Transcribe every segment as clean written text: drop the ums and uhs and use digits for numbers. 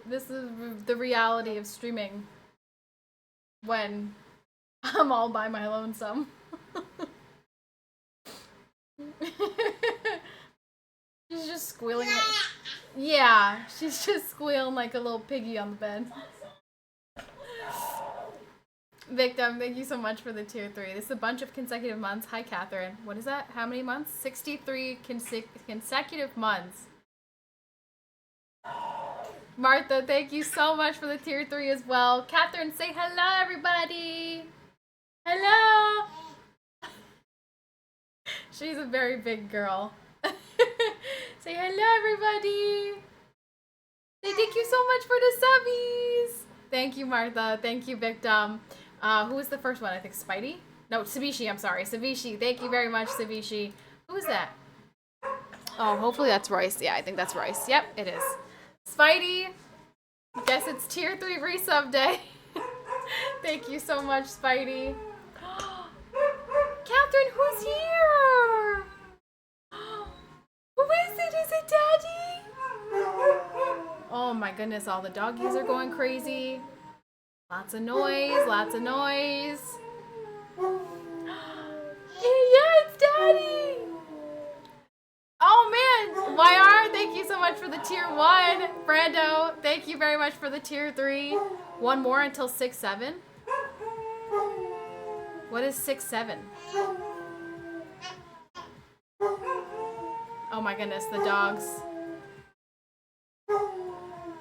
This is the reality of streaming when I'm all by my lonesome. She's just squealing. Yeah, she's just squealing like a little piggy on the bed. Victim, thank you so much for the tier 3. This is a bunch of consecutive months. Hi, Catherine. What is that? How many months? 63 consecutive months. Martha, thank you so much for the tier 3 as well. Catherine, say hello, everybody. Hello. She's a very big girl. Say hello, everybody. Say thank you so much for the subbies. Thank you, Martha. Thank you, Victim. Who was the first one? I think Spidey? No, Sabishi, I'm sorry. Sabishi. Thank you very much, Sabishi. Who is that? Oh, hopefully that's Royce. Yeah, I think that's Royce. Yep, it is. Spidey. Guess it's tier 3 resub day. Thank you so much, Spidey. Catherine, who's here? Who is it? Is it Daddy? Oh my goodness, all the doggies are going crazy. Lots of noise, lots of noise. Yeah, it's Daddy. Oh man, YR, thank you so much for the tier 1. Brando, thank you very much for the tier 3. One more until 6-7. What is 6-7? Oh my goodness, the dogs.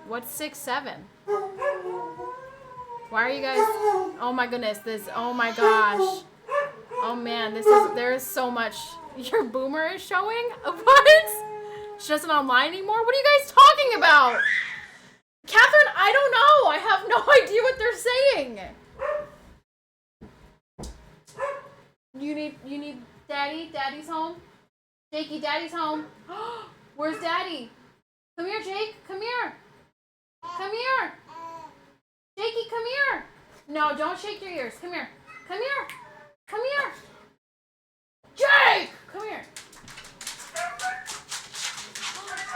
What's 6-7? Why are you guys? Oh my goodness, this. Oh my gosh. Oh man, there is so much. Your boomer is showing? What? She doesn't online anymore? What are you guys talking about? Catherine, I don't know. I have no idea what they're saying. You need Daddy? Daddy's home? Jakey, Daddy's home. Where's Daddy? Come here, Jake. Come here. Come here. Jakey, come here. No, don't shake your ears. Come here. Come here. Come here. Jake! Come here.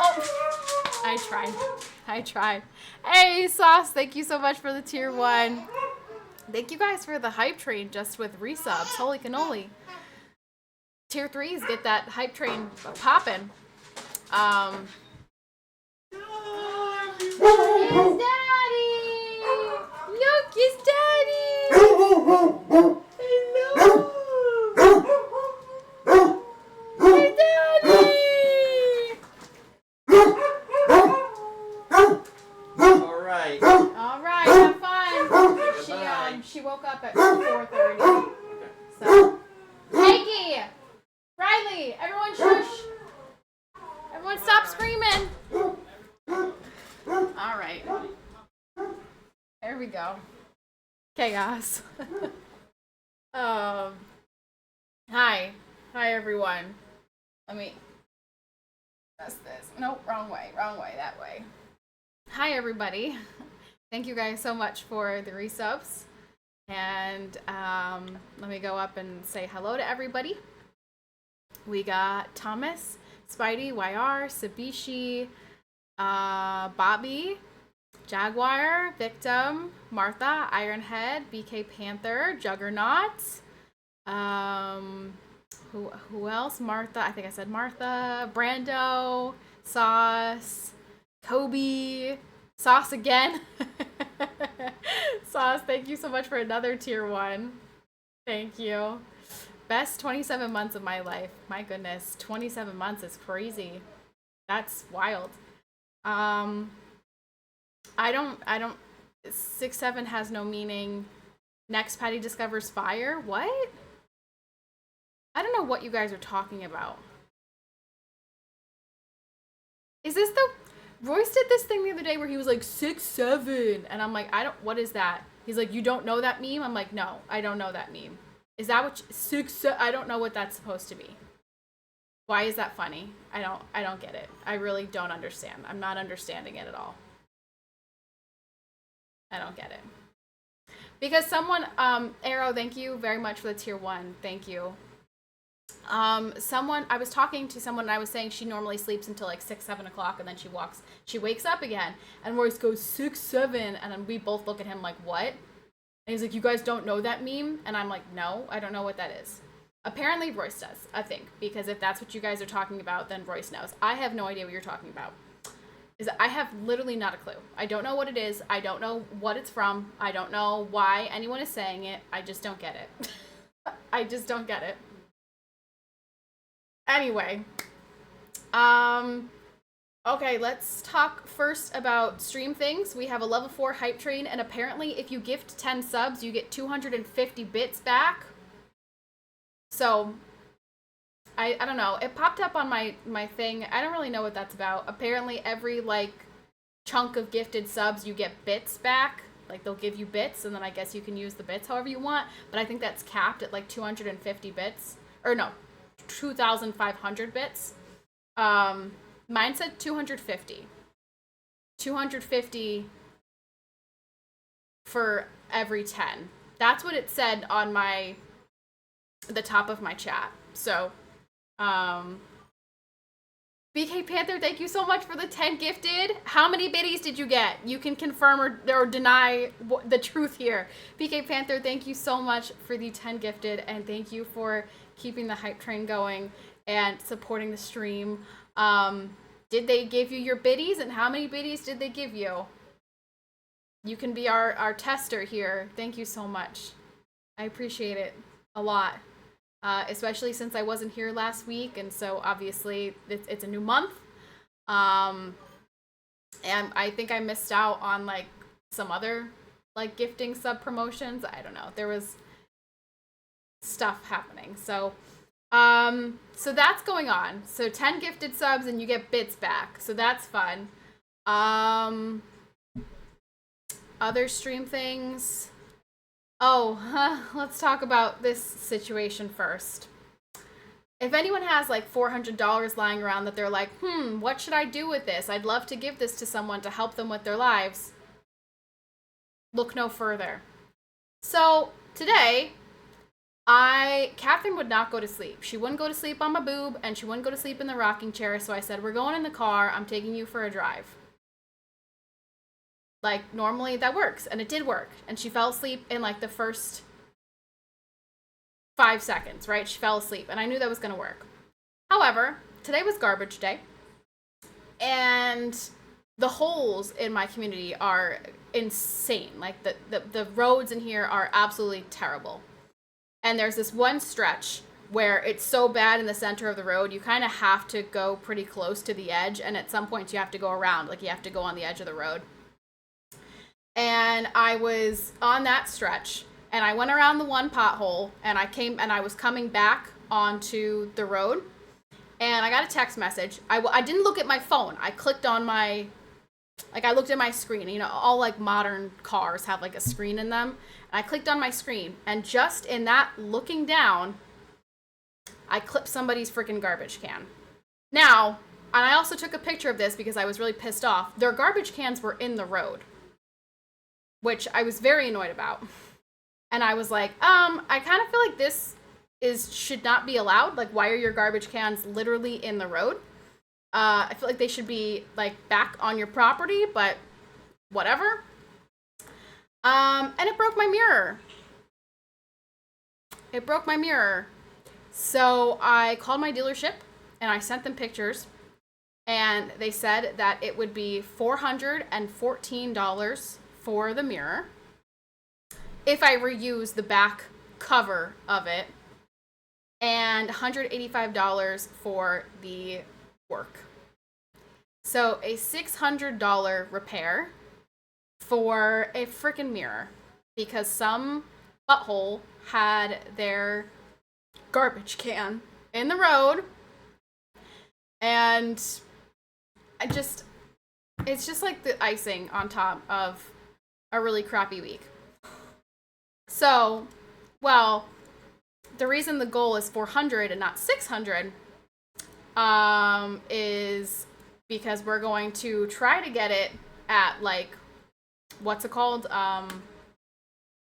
Oh, I tried. Hey, Sauce, thank you so much for the tier 1. Thank you guys for the hype train just with resubs. Holy cannoli. Tier 3s get that hype train popping. It's Daddy! Look, it's Daddy! Hello! Hey, Daddy! Alright, have fun. She woke up at 4:30. So, Jakey! Riley! Everyone shush! Everyone stop screaming! Alright. There we go. Chaos. Hi. Hi, everyone. Let me press this. Nope, wrong way, that way. Hi, everybody. Thank you guys so much for the resubs. And let me go up and say hello to everybody. We got Thomas, Spidey, YR, Sabishi, Bobby, Jaguar, Victim, Martha, Ironhead, BK Panther, Juggernaut. Who else? Martha. I think I said Martha. Brando, Sauce, Kobe, Sauce again. Sauce, thank you so much for another tier 1. Thank you. Best 27 months of my life. My goodness, 27 months is crazy. That's wild. I don't 6-7 has no meaning. Next Patty discovers fire. What? I don't know what you guys are talking about. Is this the Royce did this thing the other day where he was like 6-7 and I'm like, what is that? He's like, you don't know that meme? I'm like, no, I don't know that meme. Is that what 6-7? I don't know what that's supposed to be. Why is that funny? I don't get it. I really don't understand. I'm not understanding it at all. I don't get it. Because someone, Arrow, thank you very much for the tier 1. Thank you. I was talking to someone and I was saying she normally sleeps until like 6, 7 o'clock and then she wakes up again. And Royce goes 6, 7. And then we both look at him like, what? And he's like, you guys don't know that meme? And I'm like, no, I don't know what that is. Apparently Royce does, I think, because if that's what you guys are talking about, then Royce knows. I have no idea what you're talking about. I have literally not a clue. I don't know what it is. I don't know what it's from. I don't know why anyone is saying it. I just don't get it. I just don't get it. Anyway, okay, let's talk first about stream things. We have a level 4 hype train, and apparently if you gift 10 subs, you get 250 bits back. So, I don't know. It popped up on my thing. I don't really know what that's about. Apparently every, like, chunk of gifted subs, you get bits back. Like, they'll give you bits, and then I guess you can use the bits however you want. But I think that's capped at, like, 250 bits. Or, no, 2,500 bits. Mine said 250. 250 for every 10. That's what it said on the top of my chat. So, BK Panther, thank you so much for the 10 gifted. How many biddies did you get? You can confirm or deny the truth here. BK Panther, thank you so much for the 10 gifted, and thank you for keeping the hype train going and supporting the stream. Did they give you your biddies, and how many biddies did they give you? You can be our tester here. Thank you so much. I appreciate it a lot. Especially since I wasn't here last week, and so obviously it's a new month. And I think I missed out on like some other like gifting sub promotions. I don't know. There was stuff happening. So so that's going on. So 10 gifted subs and you get bits back. So that's fun. Other stream things. Oh, let's talk about this situation first. If anyone has like $400 lying around that they're like, what should I do with this? I'd love to give this to someone to help them with their lives. Look no further. So today, Catherine would not go to sleep. She wouldn't go to sleep on my boob, and she wouldn't go to sleep in the rocking chair. So I said, we're going in the car. I'm taking you for a drive. Like, normally that works, and it did work. And she fell asleep in, like, the first 5 seconds, right? She fell asleep, and I knew that was going to work. However, today was garbage day, and the holes in my community are insane. Like, the roads in here are absolutely terrible. And there's this one stretch where it's so bad in the center of the road, you kind of have to go pretty close to the edge, and at some points you have to go around. Like, you have to go on the edge of the road. And I was on that stretch, and I went around the one pothole, and I was coming back onto the road, and I got a text message. I didn't look at my phone. I clicked on I looked at my screen. You know, all like modern cars have like a screen in them. And I clicked on my screen, and just in that looking down, I clipped somebody's freaking garbage can. Now, and I also took a picture of this because I was really pissed off. Their garbage cans were in the road, which I was very annoyed about. And I was like, I kind of feel like this should not be allowed. Like, why are your garbage cans literally in the road? I feel like they should be, like, back on your property, but whatever. And it broke my mirror. It broke my mirror. So I called my dealership, and I sent them pictures. And they said that it would be $414 for the mirror if I reuse the back cover of it, and $185 for the work. So a $600 repair for a freaking mirror because some butthole had their garbage can in the road, and it's just like the icing on top of a really crappy week. So, well, the reason the goal is 400 and not 600 is because we're going to try to get it at, like, what's it called?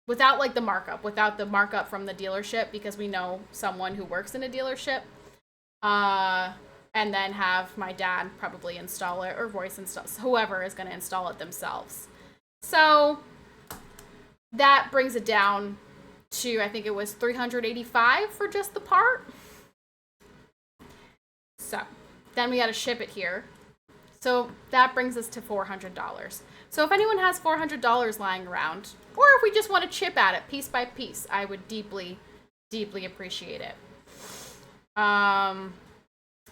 without like the markup, without the markup from the dealership, because we know someone who works in a dealership. And then have my dad probably install it, or voice install, whoever is going to install it themselves. So that brings it down to, I think it was $385 for just the part. So then we got to ship it here. So that brings us to $400. So if anyone has $400 lying around, or if we just want to chip at it piece by piece, I would deeply, deeply appreciate it.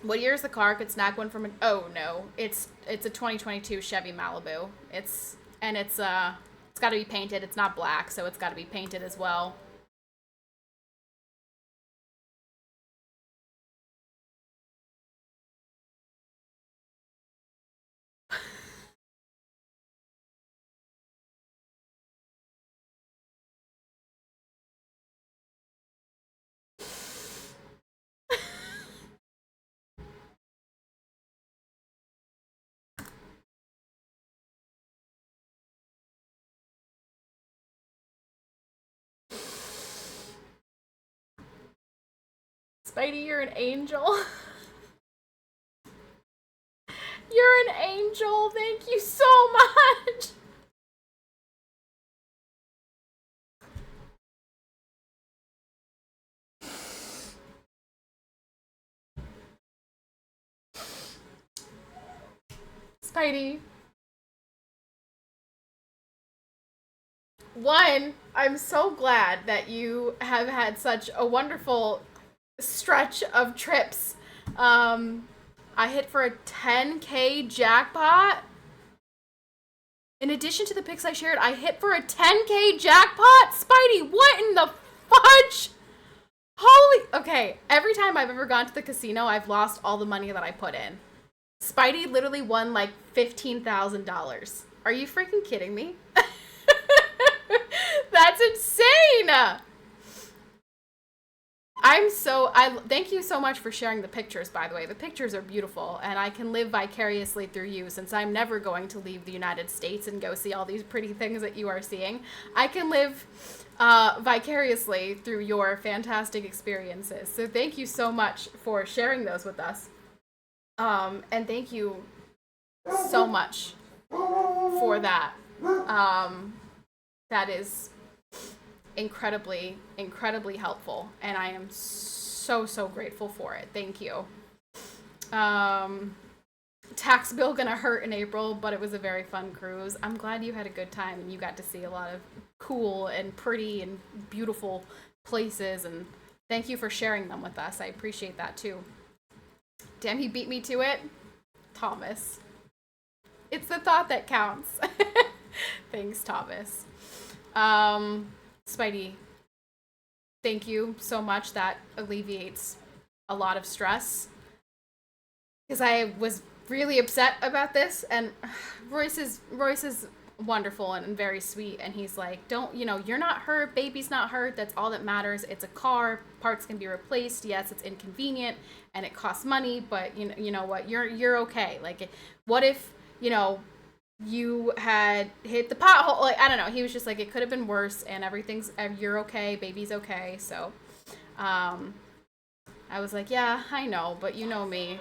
What year is the car? Could snag one from an... Oh, no. It's a 2022 Chevy Malibu. It's got to be painted. It's not black, so it's got to be painted as well. Spidey, you're an angel. You're an angel. Thank you so much. Spidey. One, I'm so glad that you have had such a wonderful stretch of trips. I hit for a 10K jackpot. In addition to the pics I shared, I hit for a 10K jackpot. Spidey, what in the fudge? Holy... Okay, every time I've ever gone to the casino, I've lost all the money that I put in. Spidey literally won like $15,000. Are you freaking kidding me? That's insane! Thank you so much for sharing the pictures, by the way. The pictures are beautiful, and I can live vicariously through you, since I'm never going to leave the United States and go see all these pretty things that you are seeing. I can live vicariously through your fantastic experiences. So thank you so much for sharing those with us. And thank you so much for that. That is incredibly, incredibly helpful, and I am so, so grateful for it. Thank you. Tax bill gonna hurt in April, but it was a very fun cruise. I'm glad you had a good time and you got to see a lot of cool and pretty and beautiful places, and thank you for sharing them with us. I appreciate that too. Damn, he beat me to it. Thomas. It's the thought that counts. Thanks, Thomas. Spidey, thank you so much. That alleviates a lot of stress, because I was really upset about this, and Royce is wonderful and very sweet, and he's like, you're not hurt, baby's not hurt, that's all that matters. It's a car, parts can be replaced. Yes, it's inconvenient and it costs money, but you know what, you're okay. Like, what if you had hit the pothole? Like, I don't know. He was just like, it could have been worse, and you're okay, baby's okay. So, I was like, yeah, I know, but you know me.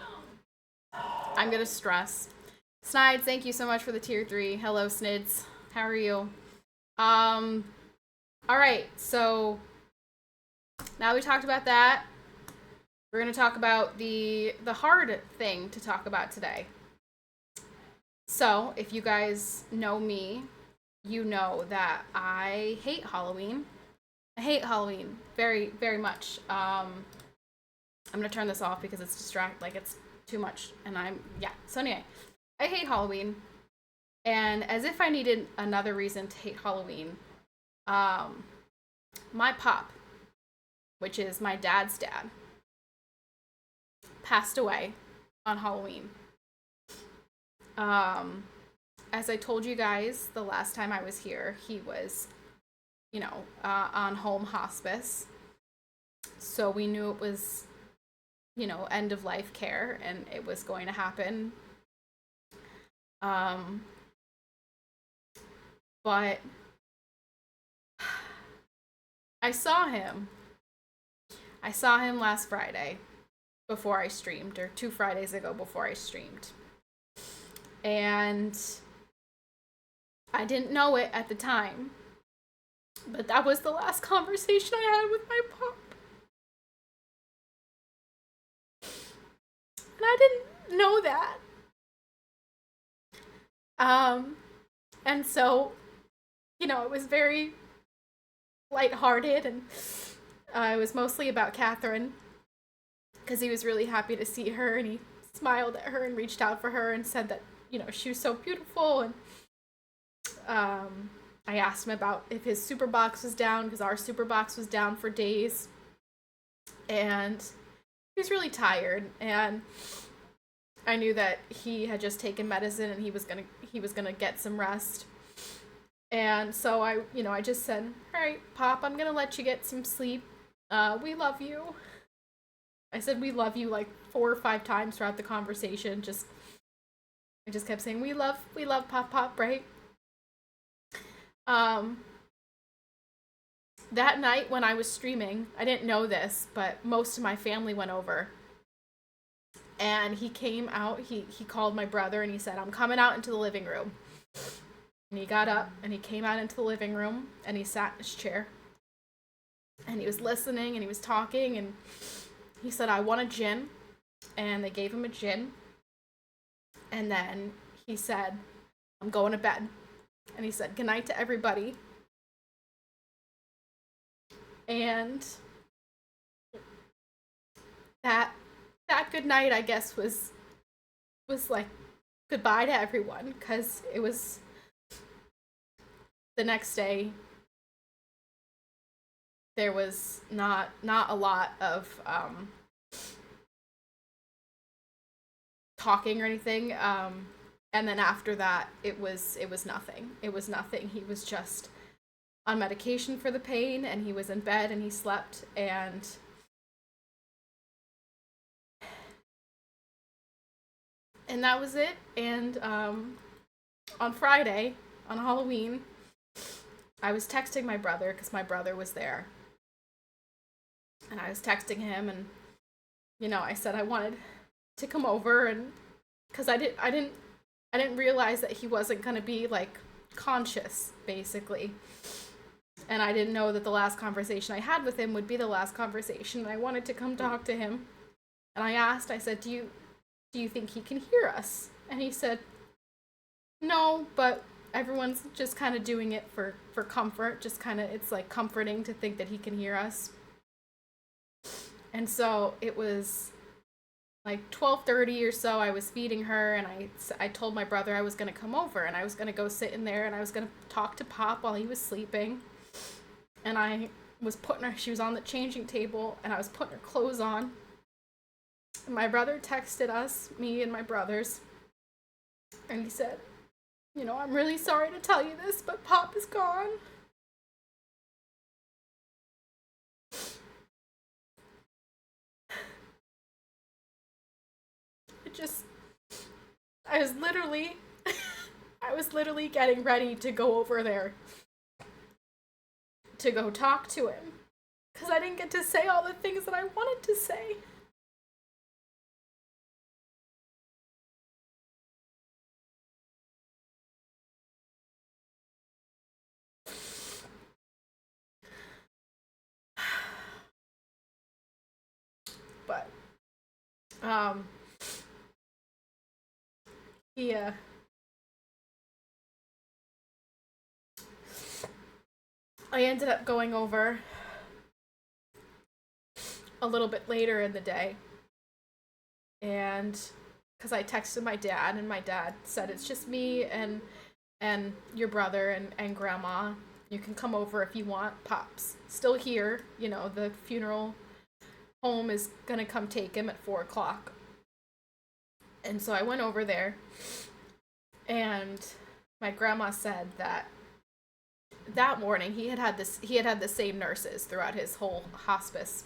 I'm gonna stress. Snides, thank you so much for the tier 3. Hello, Snids. How are you? All right. So now we talked about that. We're gonna talk about the hard thing to talk about today. So, if you guys know me, you know that I hate Halloween. I hate Halloween very, very much. I'm gonna turn this off because it's it's too much, and so anyway, I hate Halloween, and as if I needed another reason to hate Halloween, my pop, which is my dad's dad, passed away on Halloween. As I told you guys the last time I was here, he was, on home hospice. So we knew it was, end of life care, and it was going to happen. But I saw him. I saw him last Friday before I streamed, or 2 Fridays ago before I streamed. And I didn't know it at the time, but that was the last conversation I had with my pop. And I didn't know that. And so, it was very lighthearted, and it was mostly about Catherine, because he was really happy to see her, and he smiled at her and reached out for her and said that, she was so beautiful. And I asked him about if his super box was down, because our super box was down for days. And he was really tired, and I knew that he had just taken medicine and he was gonna get some rest. And so I just said, all right, Pop, I'm gonna let you get some sleep. We love you. I said we love you like 4 or 5 times throughout the conversation. I just kept saying we love Pop, right? That night when I was streaming, I didn't know this, but most of my family went over. And he came out, he called my brother and he said, I'm coming out into the living room. And he got up and he came out into the living room and he sat in his chair. And he was listening and he was talking, and he said, I want a gin. And they gave him a gin. And then he said, I'm going to bed. And he said, good night to everybody. And that good night, I guess, was like goodbye to everyone, because it was the next day. There was not a lot of talking or anything. And then after that, it was nothing. It was nothing. He was just on medication for the pain, and he was in bed and he slept, and that was it. And on Friday, on Halloween, I was texting my brother, because my brother was there, and I was texting him, and I said I wanted to come over, and because I didn't realize that he wasn't gonna be like conscious, basically. And I didn't know that the last conversation I had with him would be the last conversation, and I wanted to come talk to him. And I said, do you think he can hear us? And he said, no, but everyone's just kind of doing it for comfort. Just kind of, it's like comforting to think that he can hear us. And so it was like 12:30 or so. I was feeding her, and I told my brother I was going to come over, and I was going to go sit in there, and I was going to talk to Pop while he was sleeping. And I was she was on the changing table, and I was putting her clothes on. And my brother texted us, me and my brothers, and he said, I'm really sorry to tell you this, but Pop is gone. I was literally getting ready to go over there to go talk to him, because I didn't get to say all the things that I wanted to say. But yeah. I ended up going over a little bit later in the day, and because I texted my dad, and my dad said, it's just me and your brother and grandma. You can come over if you want. Pop's still here. The funeral home is gonna come take him at 4 o'clock. And so I went over there, and my grandma said that morning he had had the same nurses throughout his whole hospice.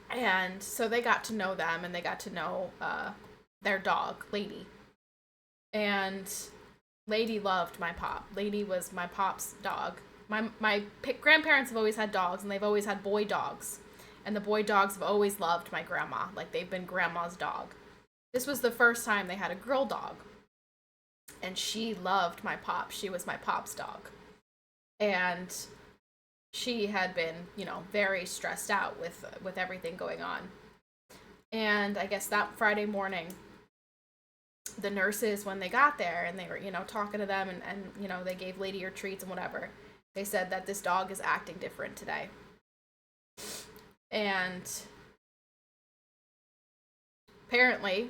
And so they got to know them, and they got to know their dog, Lady. And Lady loved my Pop. Lady was my Pop's dog. grandparents have always had dogs, and they've always had boy dogs, and the boy dogs have always loved my grandma. Like, they've been grandma's dog. This was the first time they had a girl dog, and she loved my pop. She was my pop's dog, and she had been, very stressed out with everything going on. And I guess that Friday morning, the nurses, when they got there and they were, talking to them, and they gave Lady her treats and whatever, they said that this dog is acting different today. And apparently,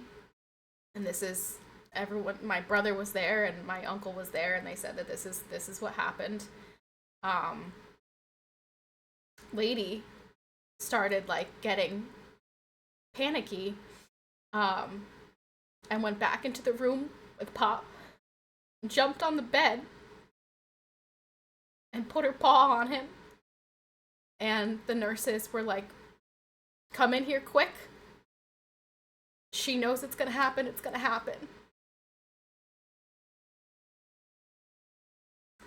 and this is everyone, my brother was there and my uncle was there, and they said that this is what happened. Lady started like getting panicky, and went back into the room with Pop, jumped on the bed, and put her paw on him. And the nurses were like, "Come in here quick. She knows it's gonna happen. It's gonna happen."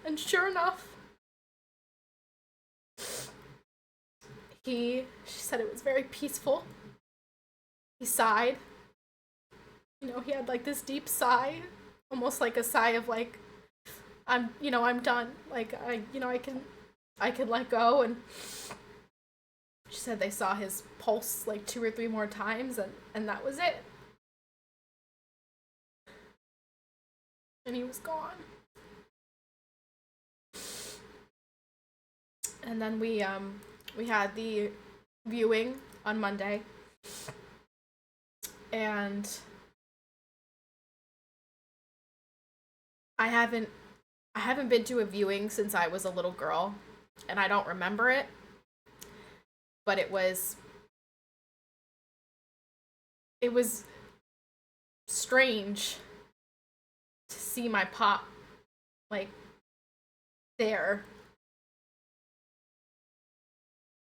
And sure enough, she said it was very peaceful. He sighed. He had like this deep sigh, almost like a sigh of like, I'm done. Like, I can let go. And she said they saw his pulse like 2 or 3 more times, and that was it. And he was gone. And then we had the viewing on Monday, and I haven't been to a viewing since I was a little girl, and I don't remember it, but it was strange to see my pop like there.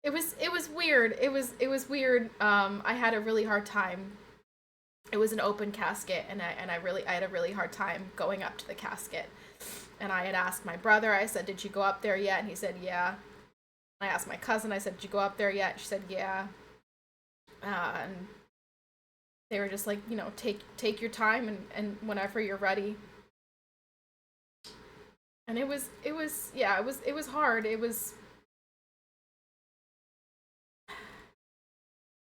It was weird. It was weird. I had a really hard time. It was an open casket, and I had a really hard time going up to the casket. And I had asked my brother, I said, "Did you go up there yet?" And he said, "Yeah." I asked my cousin, I said, "Did you go up there yet?" She said, "Yeah." And they were just like, take your time, and whenever you're ready. And it was hard.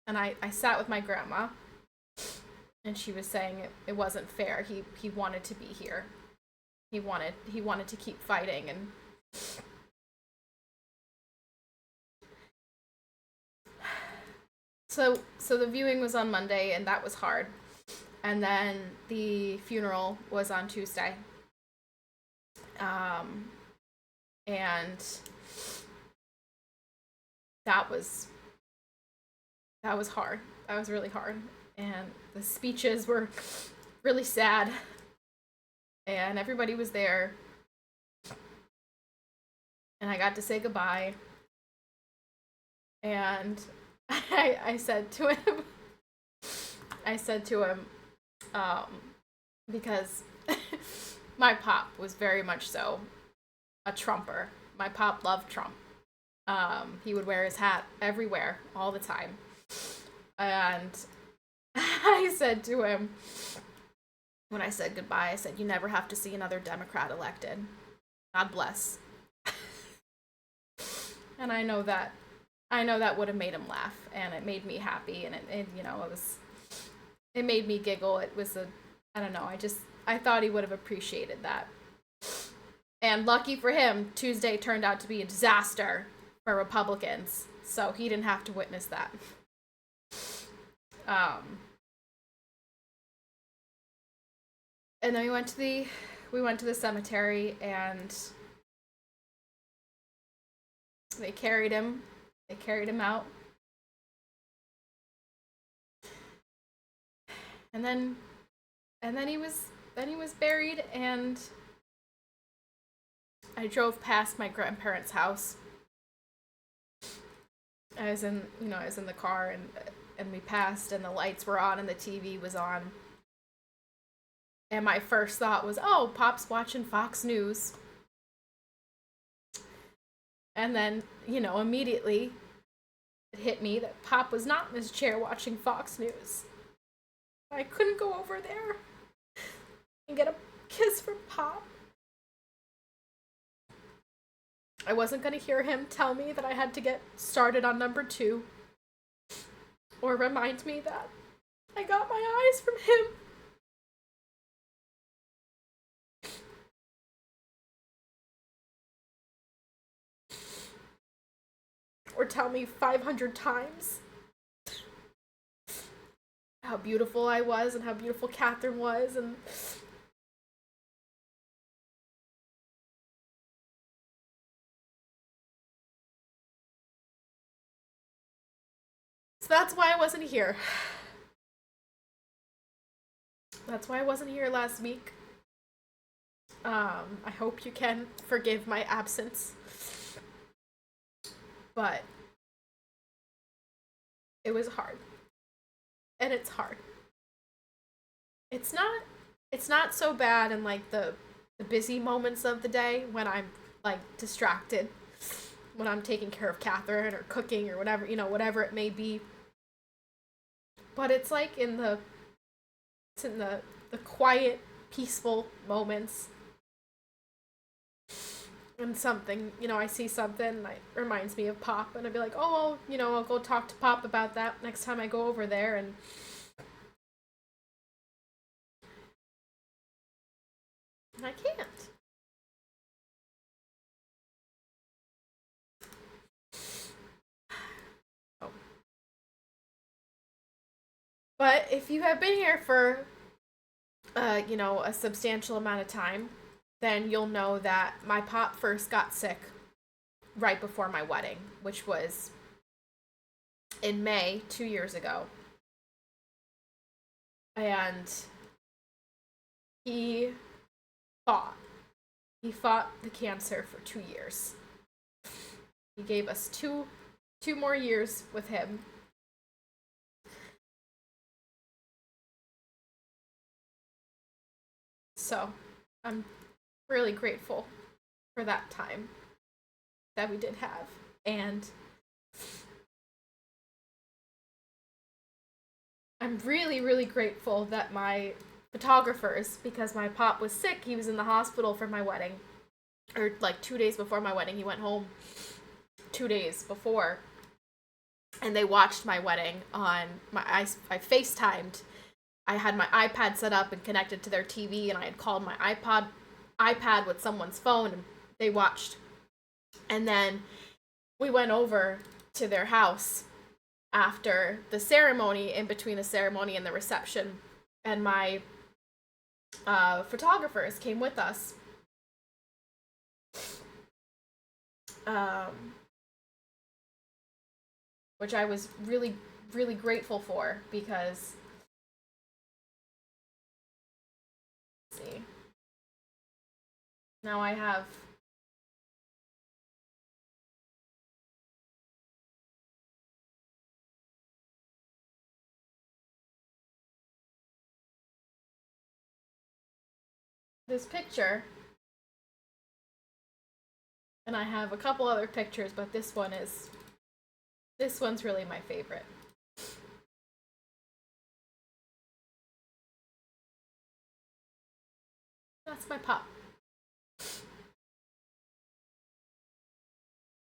And I sat with my grandma, and she was saying it wasn't fair. He wanted to be here. He wanted to keep fighting. And so the viewing was on Monday, and that was hard. And then the funeral was on Tuesday. And that was hard. That was really hard. And the speeches were really sad. And everybody was there. And I got to say goodbye. And I said to him, because my pop was very much so a Trumper. My pop loved Trump. He would wear his hat everywhere, all the time. And I said to him, when I said goodbye, I said, "You never have to see another Democrat elected. God bless." And I know that would have made him laugh, and it made me happy, and it made me giggle. It was I don't know, I thought he would have appreciated that. And lucky for him, Tuesday turned out to be a disaster for Republicans, so he didn't have to witness that. And then we went to the cemetery, and they carried him out. And then he was buried, and I drove past my grandparents' house. I was in the car, and we passed, and the lights were on and the TV was on. And my first thought was, "Oh, Pop's watching Fox News." And then, immediately it hit me that Pop was not in his chair watching Fox News. I couldn't go over there and get a kiss from Pop. I wasn't going to hear him tell me that I had to get started on number 2, or remind me that I got my eyes from him. Or tell me 500 times how beautiful I was and how beautiful Catherine was, and so that's why I wasn't here. That's why I wasn't here last week. I hope you can forgive my absence. But it was hard. And it's hard. It's not so bad in like the busy moments of the day when I'm like distracted, when I'm taking care of Catherine or cooking or whatever, whatever it may be. But it's like in the quiet, peaceful moments. And something, I see something that reminds me of Pop, and I'd be like, oh, well, I'll go talk to Pop about that next time I go over there, and I can't. Oh. But if you have been here for, a substantial amount of time, then you'll know that my Pop first got sick right before my wedding, which was in May 2 years ago. And he fought. He fought the cancer for 2 years. He gave us two more years with him. So, I'm really grateful for that time that we did have. And I'm really, really grateful that my photographers, because my Pop was sick, he was in the hospital for my wedding. Or like 2 days before my wedding, he went home 2 days before. And they watched my wedding on I FaceTimed. I had my iPad set up and connected to their TV, and I had called my iPad with someone's phone, and they watched. And then we went over to their house after the ceremony, in between the ceremony and the reception, and my photographers came with us. Which I was really, really grateful for, because let's see. Now I have this picture, and I have a couple other pictures, but this one's really my favorite. That's my Pop.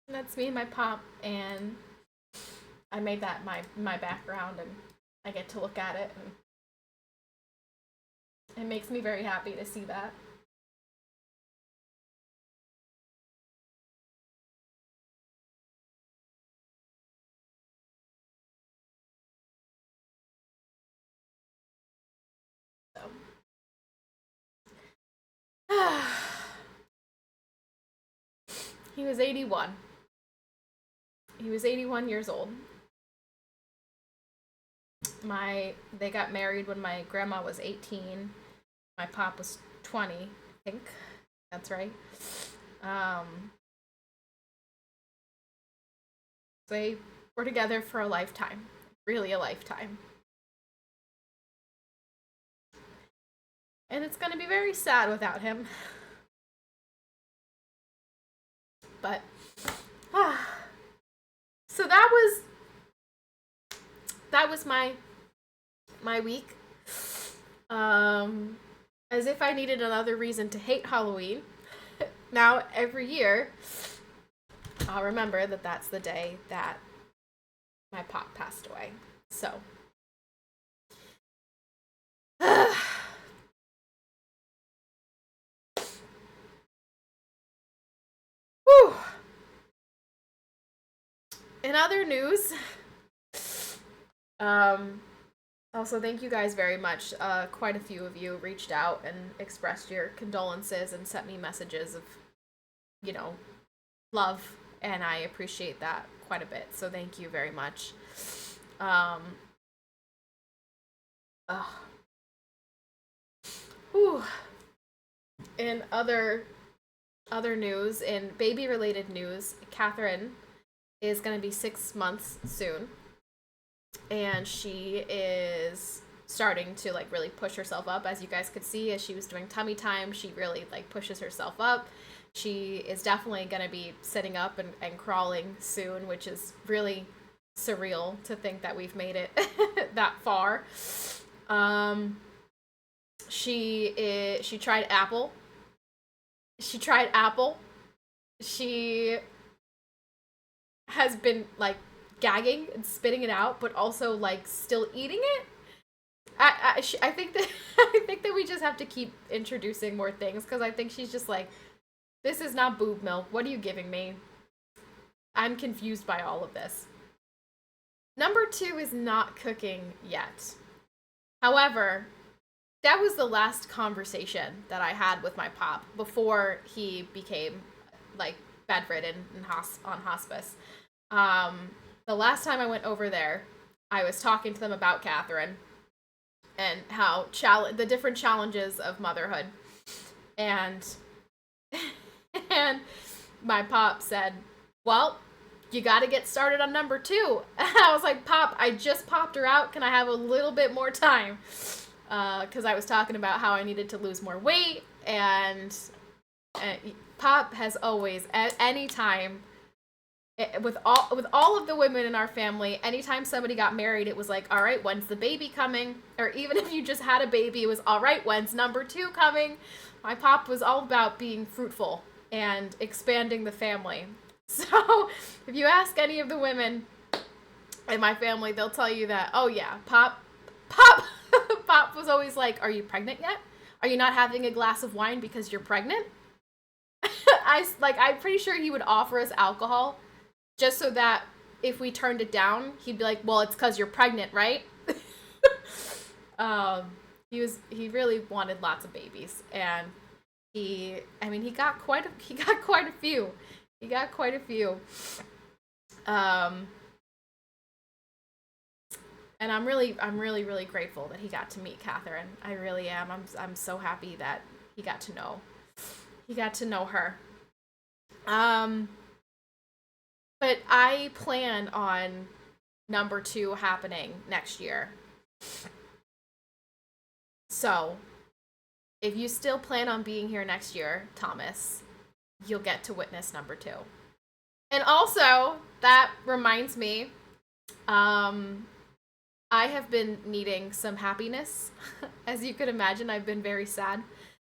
And that's me and my Pop, and I made that my background, and I get to look at it, and it makes me very happy to see that. So. He was 81. He was 81 years old. They got married when my grandma was 18. My Pop was 20, I think. That's right. They were together for a lifetime. Really a lifetime. And it's going to be very sad without him. But So that was my week. As if I needed another reason to hate Halloween. Now every year, I'll remember that that's the day that my pop passed away. So, whew. In other news, also thank you guys very much. Quite a few of you reached out and expressed your condolences and sent me messages of, you know, love, and I appreciate that quite a bit. So thank you very much. Uh, whew. In other news, in baby related news, Catherine is going to be 6 months soon, and she is starting to like really push herself up. As you guys could see, as she was doing tummy time, she really like pushes herself up. She is definitely going to be sitting up and crawling soon, which is really surreal to think that we've made it that far. She tried apple. She has been like gagging and spitting it out, but also like still eating it. I think that I think that we just have to keep introducing more things, because I think she's just like, this is not boob milk. What are you giving me? I'm confused by all of this. Number 2 is not cooking yet. However, that was the last conversation that I had with my pop before he became like bedridden and on hospice. The last time I went over there, I was talking to them about Catherine and how the different challenges of motherhood, and and my pop said, "Well, you got to get started on number 2." I was like, "Pop, I just popped her out. Can I have a little bit more time?" Because I was talking about how I needed to lose more weight, and Pop has always, at any time, with all of the women in our family, anytime somebody got married, it was like, all right, when's the baby coming? Or even if you just had a baby, it was, all right, when's number 2 coming? My pop was all about being fruitful and expanding the family. So if you ask any of the women in my family, they'll tell you that, oh yeah, Pop was always like, are you pregnant yet? Are you not having a glass of wine because you're pregnant? I'm pretty sure he would offer us alcohol just so that if we turned it down, he'd be like, well, it's because you're pregnant, right? He really wanted lots of babies, and he got quite a few. He got quite a few. And I'm really grateful that he got to meet Catherine. I really am. I'm so happy that he got to know her. But I plan on number 2 happening next year. So, if you still plan on being here next year, Thomas, you'll get to witness number 2. And also, that reminds me, I have been needing some happiness. As you could imagine, I've been very sad.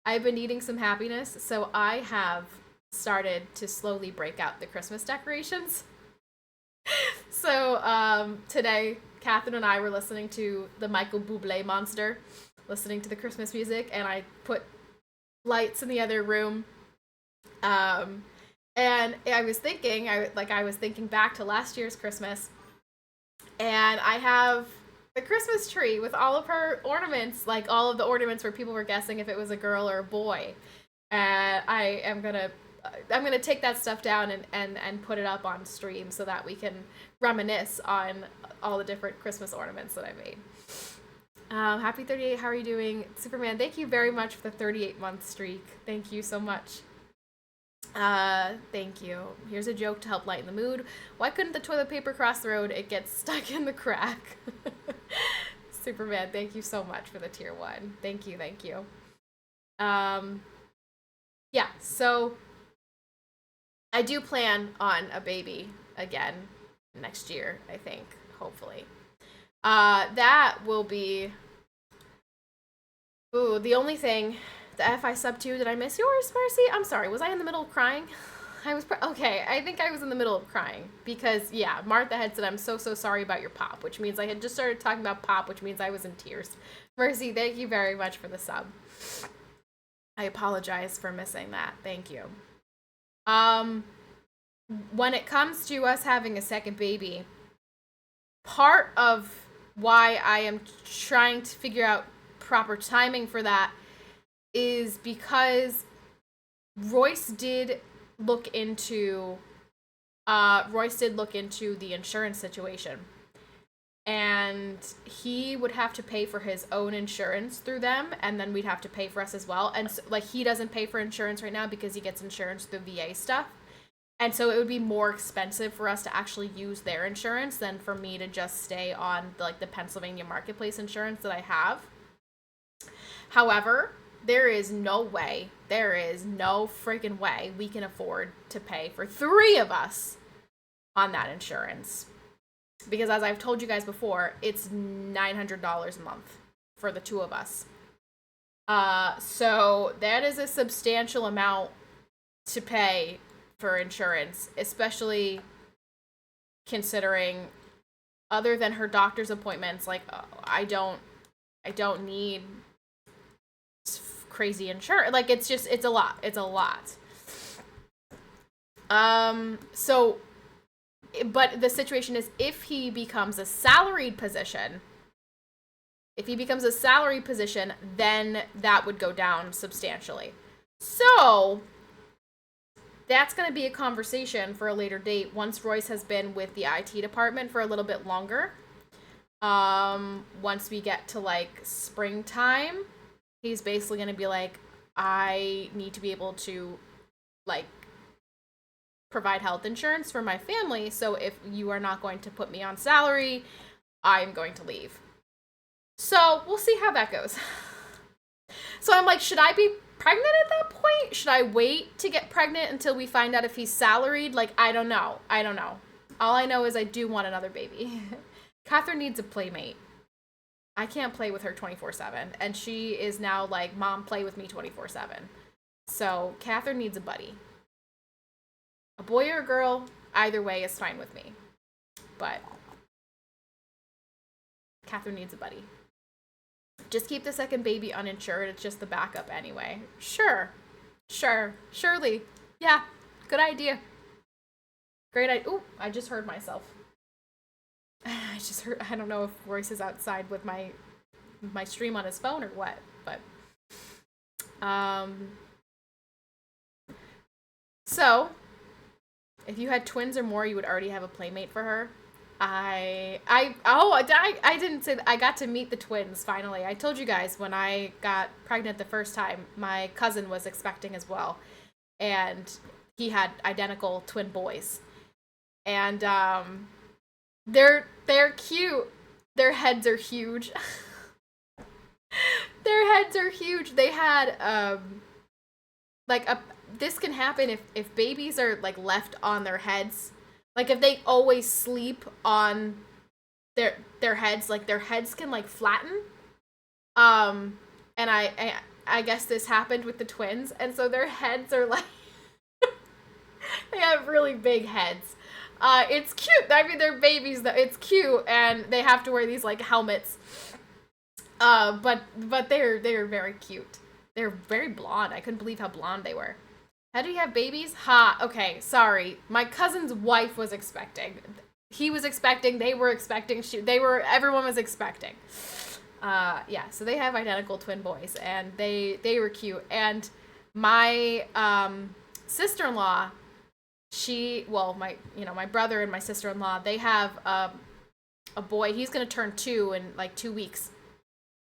I've been needing some happiness, so I have started to slowly break out the Christmas decorations. So today, Catherine and I were listening to the Michael Bublé Monster, listening to the Christmas music, and I put lights in the other room. And I was thinking back to last year's Christmas, and I have the Christmas tree with all of her ornaments, like all of the ornaments where people were guessing if it was a girl or a boy. And I'm gonna take that stuff down and put it up on stream so that we can reminisce on all the different Christmas ornaments that I made. Happy 38, how are you doing? Superman, thank you very much for the 38-month streak. Thank you so much. Thank you. Here's a joke to help lighten the mood. Why couldn't the toilet paper cross the road? It gets stuck in the crack. Superman, thank you so much for the tier 1. Thank you. Yeah, so I do plan on a baby again next year, I think, hopefully. That will be... Ooh, the only thing... The FI sub 2, did I miss yours, Mercy? I'm sorry, was I in the middle of crying? I was... Okay, I think I was in the middle of crying. Because, yeah, Martha had said, I'm so sorry about your pop, which means I had just started talking about pop, which means I was in tears. Mercy, thank you very much for the sub. I apologize for missing that. Thank you. When it comes to us having a second baby, part of why I am trying to figure out proper timing for that is because Royce did look into the insurance situation, and he would have to pay for his own insurance through them, and then we'd have to pay for us as well. And so, like, he doesn't pay for insurance right now because he gets insurance through VA stuff. And so it would be more expensive for us to actually use their insurance than for me to just stay on the Pennsylvania Marketplace insurance that I have. However, there is no freaking way we can afford to pay for 3 of us on that insurance. Because as I've told you guys before, it's $900 a month for the 2 of us. So that is a substantial amount to pay for insurance, especially considering, other than her doctor's appointments, like, I don't need crazy insurance. Like, it's a lot. So, but the situation is, if he becomes a salaried position, then that would go down substantially. So that's going to be a conversation for a later date once Royce has been with the IT department for a little bit longer. Once we get to, like, springtime, he's basically going to be like, I need to be able to, like, provide health insurance for my family, so if you are not going to put me on salary, I'm going to leave. So we'll see how that goes. So I'm like, should I be pregnant at that point? Should I wait to get pregnant until we find out if he's salaried? Like, I don't know. All I know is I do want another baby. Catherine needs a playmate. I can't play with her 24/7, and she is now like, Mom, play with me 24/7. So Catherine needs a buddy. A boy or a girl, either way is fine with me. But Catherine needs a buddy. Just keep the second baby uninsured. It's just the backup anyway. Sure. Surely. Yeah. Good idea. Great idea. Ooh, I just heard myself. I don't know if Royce is outside with my stream on his phone or what, but so if you had twins or more, you would already have a playmate for her. I didn't say that. I got to meet the twins finally. I told you guys when I got pregnant the first time, my cousin was expecting as well, and he had identical twin boys, and they're cute. Their heads are huge. They had this can happen if babies are, like, left on their heads. Like, if they always sleep on their heads, like, their heads can, like, flatten. And I guess this happened with the twins, and so their heads are, like, they have really big heads. It's cute. I mean, they're babies, though. It's cute, and they have to wear these, like, helmets. But they're very cute. They're very blonde. I couldn't believe how blonde they were. How do you have babies? Okay, sorry. My cousin's wife was expecting. He was expecting, they were expecting, everyone was expecting. Yeah, so they have identical twin boys, and they were cute. And my sister-in-law, my brother and my sister-in-law, they have a boy. He's going to turn 2 in, like, 2 weeks.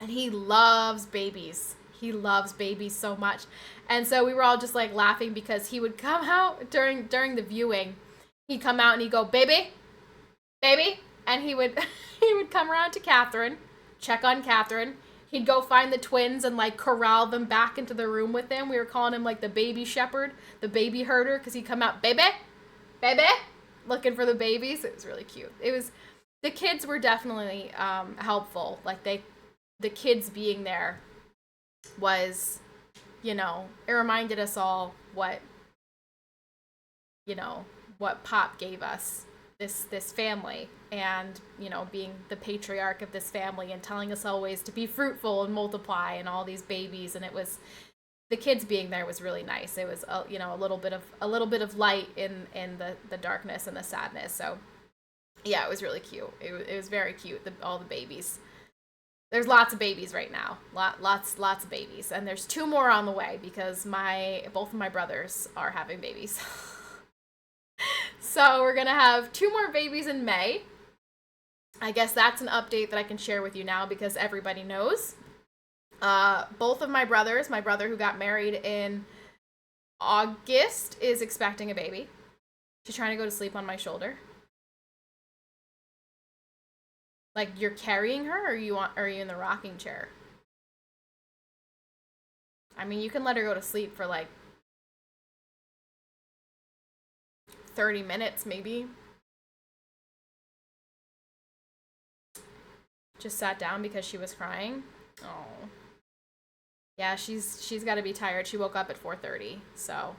And he loves babies. He loves babies so much. And so we were all just, like, laughing because he would come out during the viewing. He'd come out and he'd go, baby, and he would come around to Catherine, check on Catherine. He'd go find the twins and like corral them back into the room with him. We were calling him like the baby shepherd, the baby herder, because he'd come out, baby, baby, looking for the babies. It was really cute. The kids were definitely helpful. Like the kids being there was, you know, it reminded us all what Pop gave us, this family, and, you know, being the patriarch of this family and telling us always to be fruitful and multiply and all these babies. And it was, the kids being there was really nice. It was, you know, a little bit of light in the darkness and the sadness. So yeah, it was really cute. It was very cute. All the babies. There's lots of babies right now. Lots of babies. And there's 2 more on the way because both of my brothers are having babies. So we're going to have 2 more babies in May. I guess that's an update that I can share with you now because everybody knows. Both of my brothers, my brother who got married in August is expecting a baby. She's trying to go to sleep on my shoulder. Like, you're carrying her, or are you in the rocking chair? I mean, you can let her go to sleep for like 30 minutes, maybe. Just sat down because she was crying. Oh. Yeah, she's got to be tired. She woke up at 4:30, so.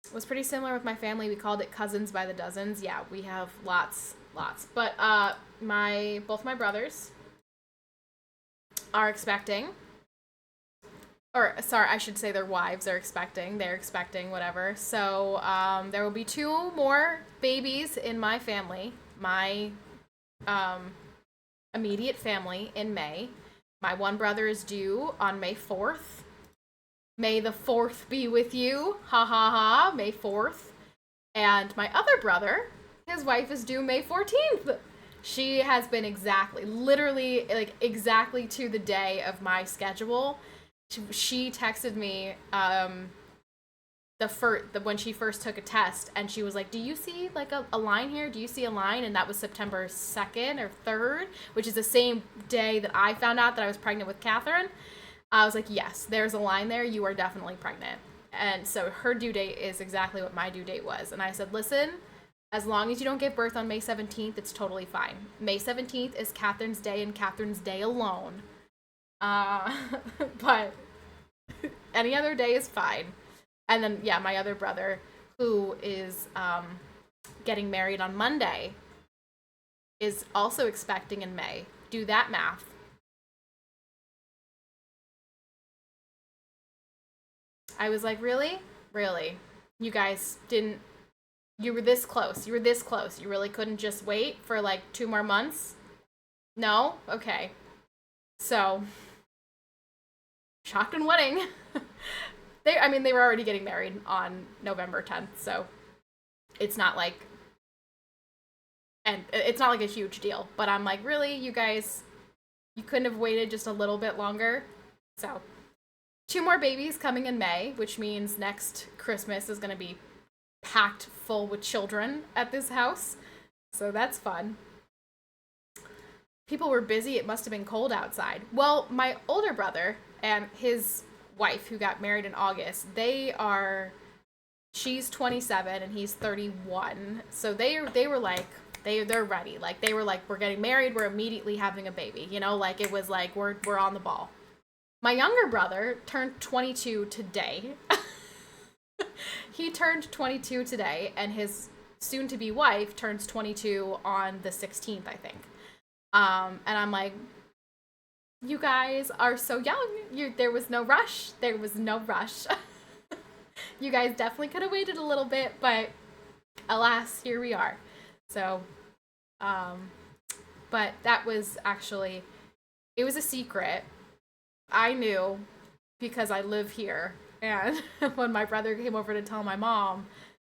It was pretty similar with my family. We called it cousins by the dozens. Yeah, we have lots. But both my brothers are expecting. Or, sorry, I should say their wives are expecting. They're expecting, whatever. So, there will be 2 more babies in my family. My immediate family in May. My one brother is due on May 4th. May the 4th be with you. Ha ha ha. May 4th. And my other brother, his wife is due May 14th. She has been literally to the day of my schedule. She texted me when she first took a test, and she was like, do you see like a line here? Do you see a line? And that was September 2nd or 3rd, which is the same day that I found out that I was pregnant with Catherine. I was like, yes, there's a line there. You are definitely pregnant. And so her due date is exactly what my due date was. And I said, listen, as long as you don't give birth on May 17th, it's totally fine. May 17th is Catherine's day and Catherine's day alone. But any other day is fine. And then, yeah, my other brother, who is getting married on Monday, is also expecting in May. Do that math. I was like, really? Really? You guys didn't... You were this close. You really couldn't just wait for like 2 more months? No? Okay. So, shocked and wedding. They were already getting married on November 10th, so it's not like... And it's not like a huge deal, but I'm like, really? You guys, you couldn't have waited just a little bit longer? So, 2 more babies coming in May, which means next Christmas is going to be packed full with children at this house. So that's fun. People were busy. It must have been cold outside. Well, my older brother and his wife, who got married in August, she's 27 and he's 31. So they were like, they're ready. Like, they were like, we're getting married. We're immediately having a baby. You know, like, it was like, we're on the ball. My younger brother turned 22 today. He turned 22 today, and his soon-to-be wife turns 22 on the 16th, I think. And I'm like, you guys are so young. There was no rush. You guys definitely could have waited a little bit, but alas, here we are. So, but that was actually, it was a secret. I knew because I live here, and when my brother came over to tell my mom,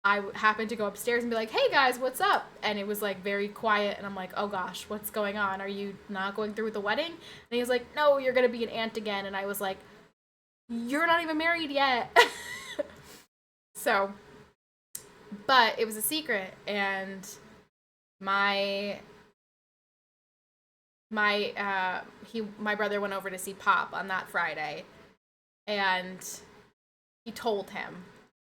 I happened to go upstairs and be like, hey guys, what's up? And it was like very quiet, and I'm like, oh gosh, what's going on? Are you not going through with the wedding? And he was like, no, you're gonna be an aunt again. And I was like, you're not even married yet. So, but it was a secret, and my my brother went over to see Pop on that Friday, and he told him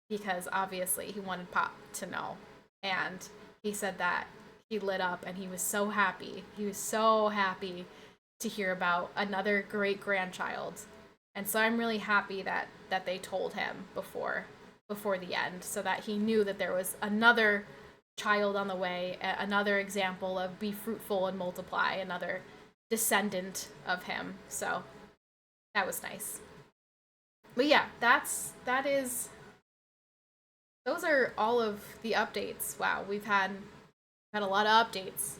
because obviously he wanted Pop to know, and he said that he lit up and he was so happy. He was so happy to hear about another great grandchild. And so I'm really happy that they told him before the end, so that he knew that there was another child on the way, another example of be fruitful and multiply, another descendant of him. So that was nice. But yeah, that is those are all of the updates. Wow, we've had a lot of updates.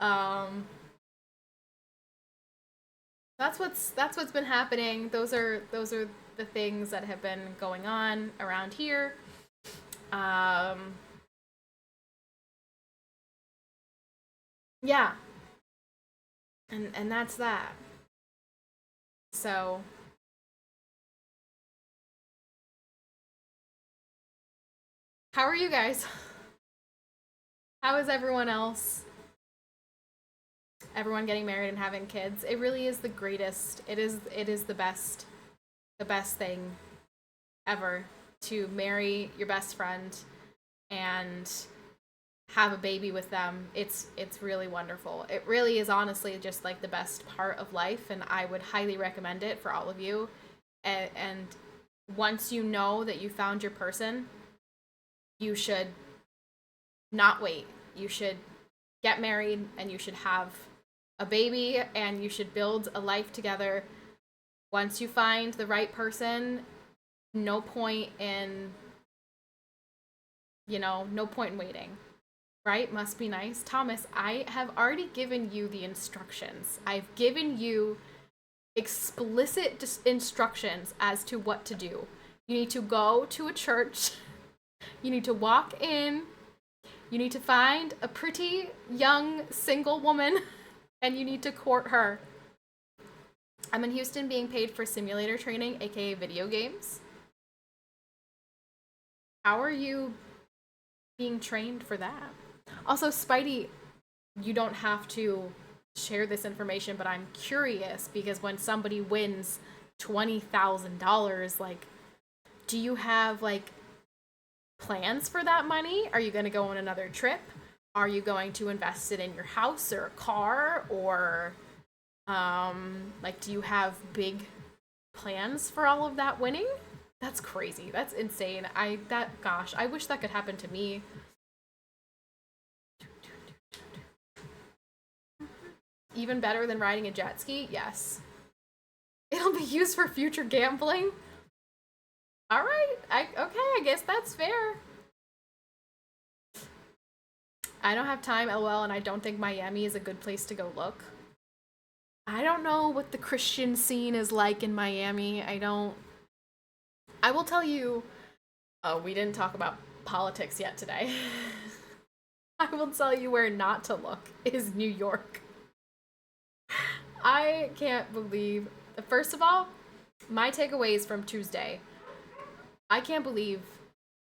um that's what's been happening. Those are the things that have been going on around here. Um yeah, and that's that. So, how are you guys? How is everyone else? Everyone getting married and having kids. It really is the greatest. It is the best thing ever to marry your best friend and have a baby with them. It's really wonderful. It really is honestly just like the best part of life, and I would highly recommend it for all of you. And once you know that you found your person, you should not wait. You should get married and you should have a baby and you should build a life together. Once you find the right person, no point in, no point in waiting. Right? Must be nice. Thomas, I have already given you the instructions. I've given you explicit instructions as to what to do. You need to go to a church. You need to walk in. You need to find a pretty young single woman and you need to court her. I'm in Houston being paid for simulator training, aka video games. How are you being trained for that? Also, Spidey, you don't have to share this information, but I'm curious because when somebody wins $20,000, like, do you have like plans for that money? Are you going to go on another trip? Are you going to invest it in your house or a car, or like, do you have big plans for all of that winning? That's crazy. That's insane. Gosh, I wish that could happen to me. Even better than riding a jet ski? Yes. It'll be used for future gambling? Alright, okay, I guess that's fair. I don't have time, lol, and I don't think Miami is a good place to go look. I don't know what the Christian scene is like in Miami. I will tell you. Oh, we didn't talk about politics yet today. I will tell you where not to look is New York. I can't believe. First of all, my takeaways from Tuesday. I can't believe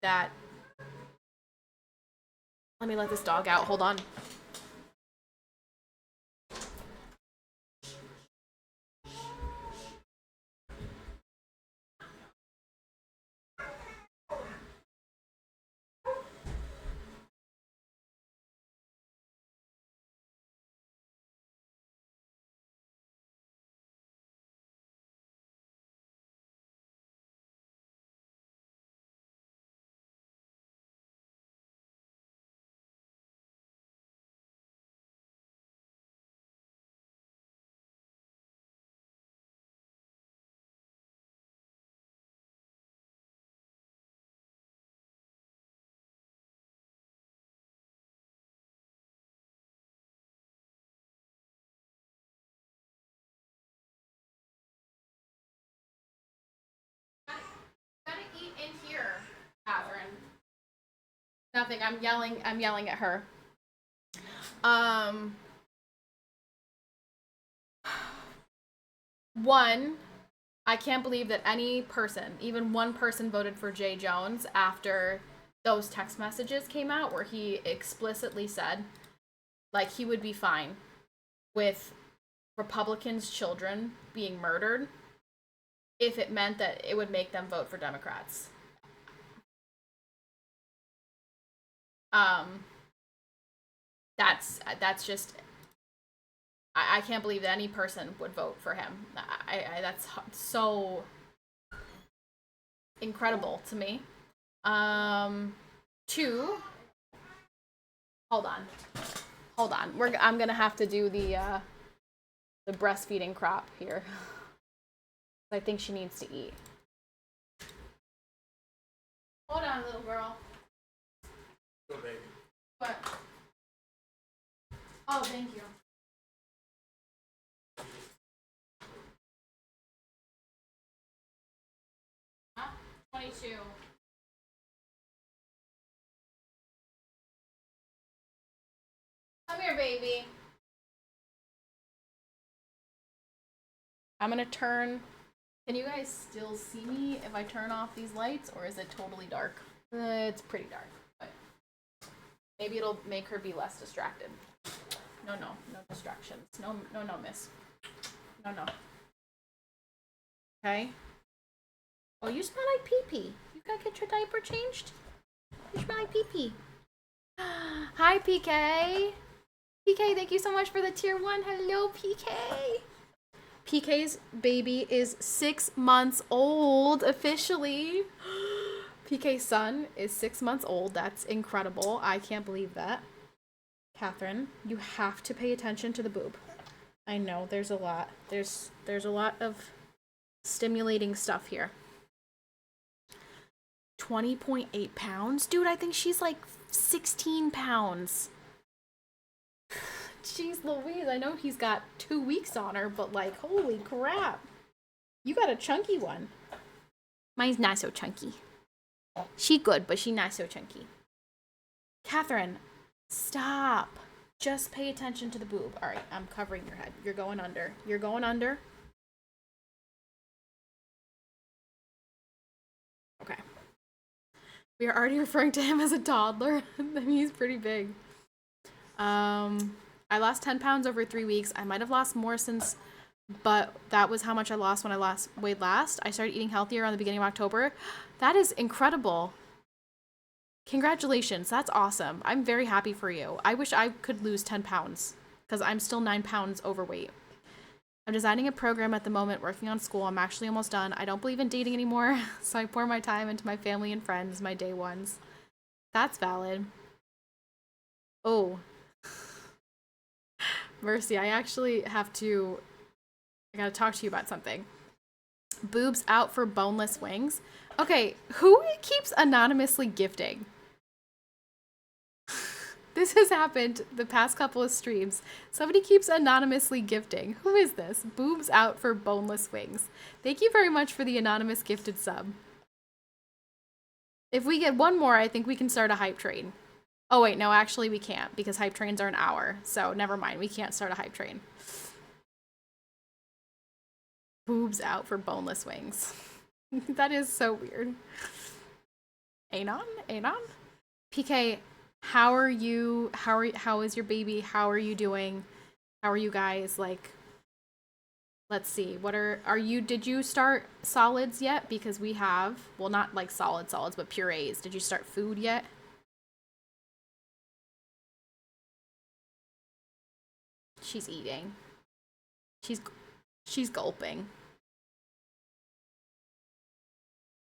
that. Let me let this dog out. Hold on. Gotta eat in here, Catherine. Nothing. I'm yelling. I'm yelling at her. Um. One, I can't believe that any person, even one person, voted for Jay Jones after those text messages came out where he explicitly said, like, he would be fine with Republicans' children being murdered if it meant that it would make them vote for Democrats. That's just, I can't believe that any person would vote for him. That's so incredible to me. Two. Hold on. I'm gonna have to do the breastfeeding crop here. I think she needs to eat. Hold on, little girl. Go, baby. What? Oh, thank you. Huh? 22. Come here, baby. I'm gonna turn. Can you guys still see me if I turn off these lights, or is it totally dark? It's pretty dark, but maybe it'll make her be less distracted. No distractions. No, miss. No. Okay. Oh, you smell like pee-pee. You gotta get your diaper changed? You smell like pee-pee. Hi, PK. PK, thank you so much for the tier 1. Hello, PK. PK's baby is 6 months old, officially. PK's son is 6 months old. That's incredible. I can't believe that. Catherine, you have to pay attention to the boob. I know, there's a lot. There's a lot of stimulating stuff here. 20.8 pounds? Dude, I think she's like 16 pounds. Jeez Louise, I know he's got 2 weeks on her, but like, holy crap. You got a chunky one. Mine's not so chunky. She good, but she not so chunky. Catherine, stop. Just pay attention to the boob. All right, I'm covering your head. You're going under. You're going under. Okay. We are already referring to him as a toddler. I mean, he's pretty big. I lost 10 pounds over 3 weeks. I might have lost more since, but that was how much I lost when I weighed last. I started eating healthier on the beginning of October. That is incredible. Congratulations. That's awesome. I'm very happy for you. I wish I could lose 10 pounds because I'm still 9 pounds overweight. I'm designing a program at the moment, working on school. I'm actually almost done. I don't believe in dating anymore, so I pour my time into my family and friends, my day ones. That's valid. Oh. Mercy, I actually I gotta talk to you about something. Boobs out for boneless wings? Okay, who keeps anonymously gifting? This has happened the past couple of streams. Somebody keeps anonymously gifting. Who is this? Boobs out for boneless wings. Thank you very much for the anonymous gifted sub. If we get one more, I think we can start a hype train. Oh wait, no, actually we can't because hype trains are an hour. So never mind, we can't start a hype train. Boobs out for boneless wings. That is so weird. Anon? PK, how are you? How is your baby? How are you doing? How are you guys? Like, let's see. Did you start solids yet? Because we have, well, not like solids, but purees. Did you start food yet? She's eating. She's gulping.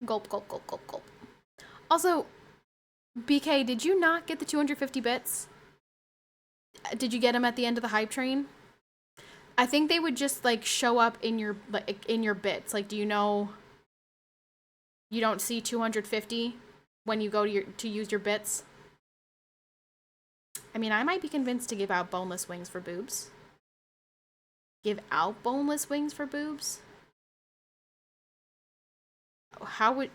Gulp, gulp, gulp, gulp, gulp. Also, BK, did you not get the 250 bits? Did you get them at the end of the hype train? I think they would just like show up in your bits. Like, do you know you don't see 250 when you go to use your bits? I mean, I might be convinced to give out boneless wings for boobs. Give out boneless wings for boobs? How would...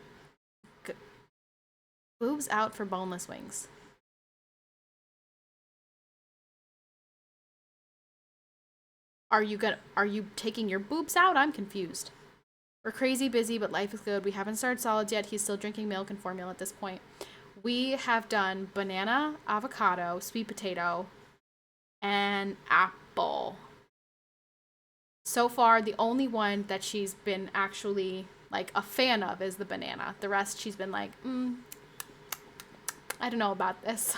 Boobs out for boneless wings. Are you taking your boobs out? I'm confused. We're crazy busy, but life is good. We haven't started solids yet. He's still drinking milk and formula at this point. we have done banana, avocado, sweet potato, and apple. So far, the only one that she's been actually like a fan of is the banana. The rest she's been like, I don't know about this.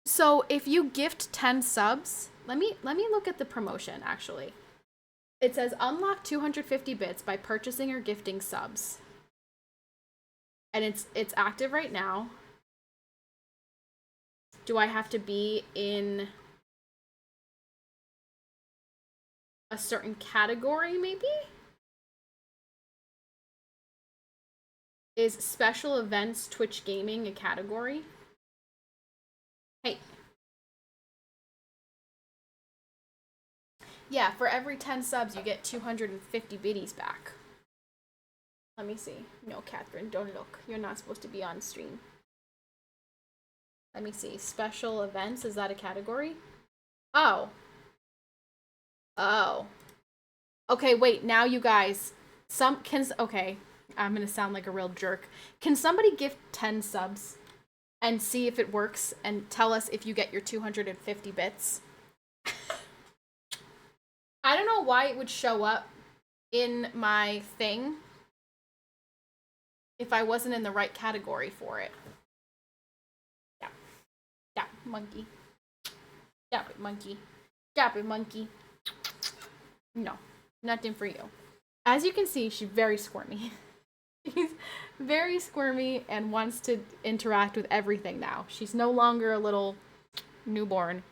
So if you gift 10 subs, let me look at the promotion actually. It says unlock 250 bits by purchasing or gifting subs. And it's active right now. Do I have to be in a certain category maybe? Is special events Twitch gaming a category? Hey. Yeah, for every 10 subs you get 250 biddies back. Let me see. No, Catherine, don't look. You're not supposed to be on stream. Let me see. Special events, is that a category? Oh. Oh. Okay, wait, now you guys. Okay, I'm gonna sound like a real jerk. Can somebody gift 10 subs and see if it works and tell us if you get your 250 bits? I don't know why it would show up in my thing if I wasn't in the right category for it. Yeah. Yeah, monkey. Stop it, monkey. Stop it, monkey. No, nothing for you. As you can see, she's very squirmy. She's very squirmy and wants to interact with everything now. She's no longer a little newborn.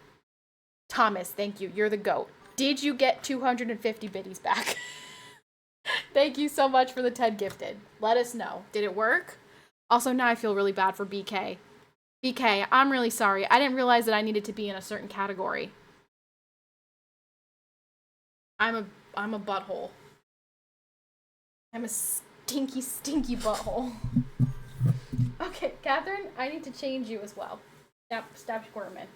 Thomas, thank you. You're the GOAT. Did you get 250 biddies back? Thank you so much for the 10 gifted. Let us know. Did it work? Also, now I feel really bad for BK. BK, I'm really sorry. I didn't realize that I needed to be in a certain category. I'm a butthole. I'm a stinky, stinky butthole. Okay, Catherine, I need to change you as well. Stop squirming.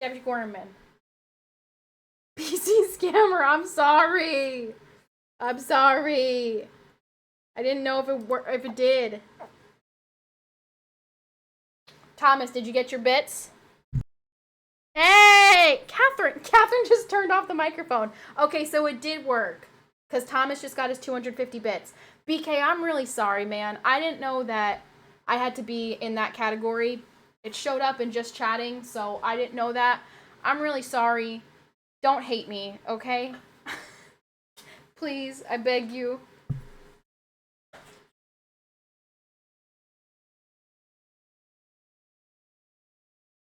Stop squirming. PC scammer, I'm sorry. I'm sorry. I didn't know if it did. Thomas, did you get your bits? Hey! Catherine just turned off the microphone. Okay, so it did work. Because Thomas just got his 250 bits. BK, I'm really sorry, man. I didn't know that I had to be in that category. It showed up in just chatting, so I didn't know that. I'm really sorry. Don't hate me, okay? Please, I beg you.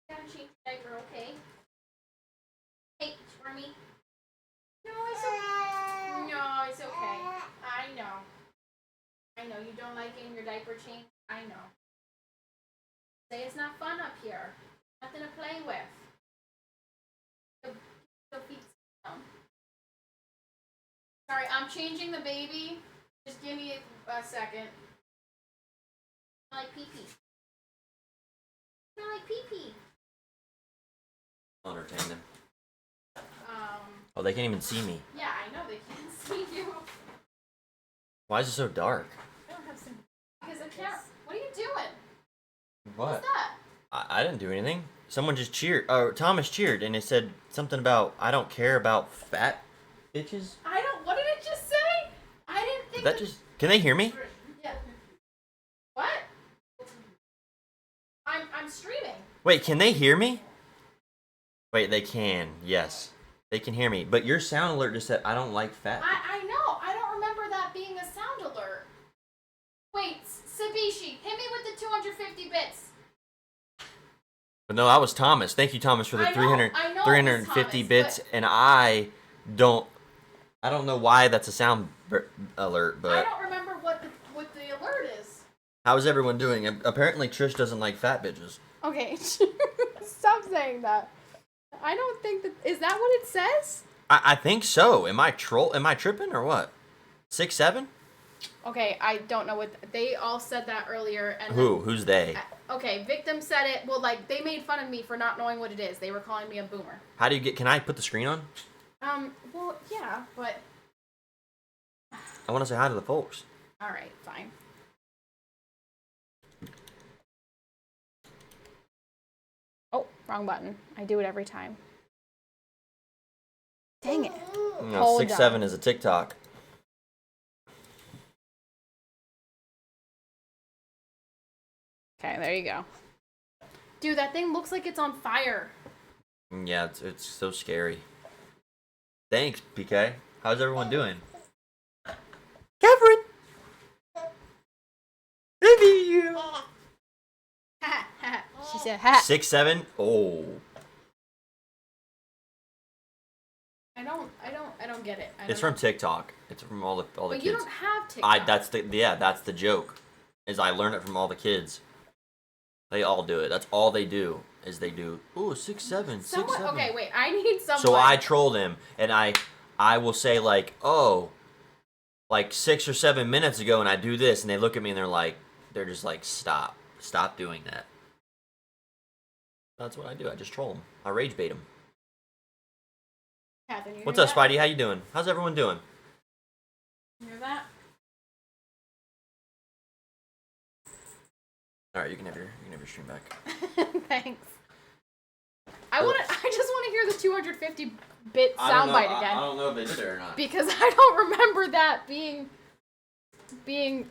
Gotta change the diaper, okay? Hey, Squirmy. No, it's okay. No, it's okay. I know. I know you don't like getting your diaper changed. I know. Say it's not fun up here. Nothing to play with. The feet down. Sorry, I'm changing the baby. Just give me a second. I like pee-pee. I like pee-pee. I'll entertain them. Oh, they can't even see me. Yeah, I know they can't see you. Why is it so dark? I don't have some. Because I can't. What are you doing? What? What's that? I didn't do anything. Someone just cheered. Thomas cheered, and it said something about I don't care about fat bitches. What did it just say? I didn't think That just. Can they hear me? Yeah. What? I'm streaming. Wait, can they hear me? Wait, they can. Yes, they can hear me. But your sound alert just said I don't like fat. I know. I don't remember that being a sound alert. Wait, Sabishi, hit me with the 250 bits. But no, that was Thomas. Thank you, Thomas, for the 350 Thomas, bits. but... And I don't know why that's a sound alert, but I don't remember what the alert is. how is everyone doing? Apparently, Trish doesn't like fat bitches. Okay, stop saying that. I don't think that is that what it says. I think so. Am I tripping or what? 6, 7? Okay, I don't know what they all said that earlier. And Who's they? Okay, victim said it. Well, like they made fun of me for not knowing what it is. They were calling me a boomer. How do you get? Can I put the screen on? Well, yeah, but I want to say hi to the folks. all right, fine. Wrong button. I do it every time. Dang it. No, Hold 6'7" on. is a TikTok. Okay, there you go. Dude, that thing looks like it's on fire. Yeah, it's so scary. Thanks, PK. How's everyone doing? Catherine! Maybe you. She said, ha. 6'7"? Oh. I don't get it. It's from TikTok. It's from all the But kids. you don't have TikTok. That's the joke. Is I learned it from all the kids. They all do it. That's all they do. Is they do. Ooh, 6'7", 6'7". Okay, wait. I need someone. So I troll them, and I will say like, oh, like 6 or 7 minutes ago, and I do this, and they look at me and they're just like, stop doing that. That's what I do. I just troll them. I rage bait them. Catherine, you What's hear up, that? Spidey? How you doing? How's everyone doing? You hear that? All right, you can have your stream back. Thanks. I just want to hear the 250-bit soundbite again. I don't know if they did it or not. Because I don't remember that being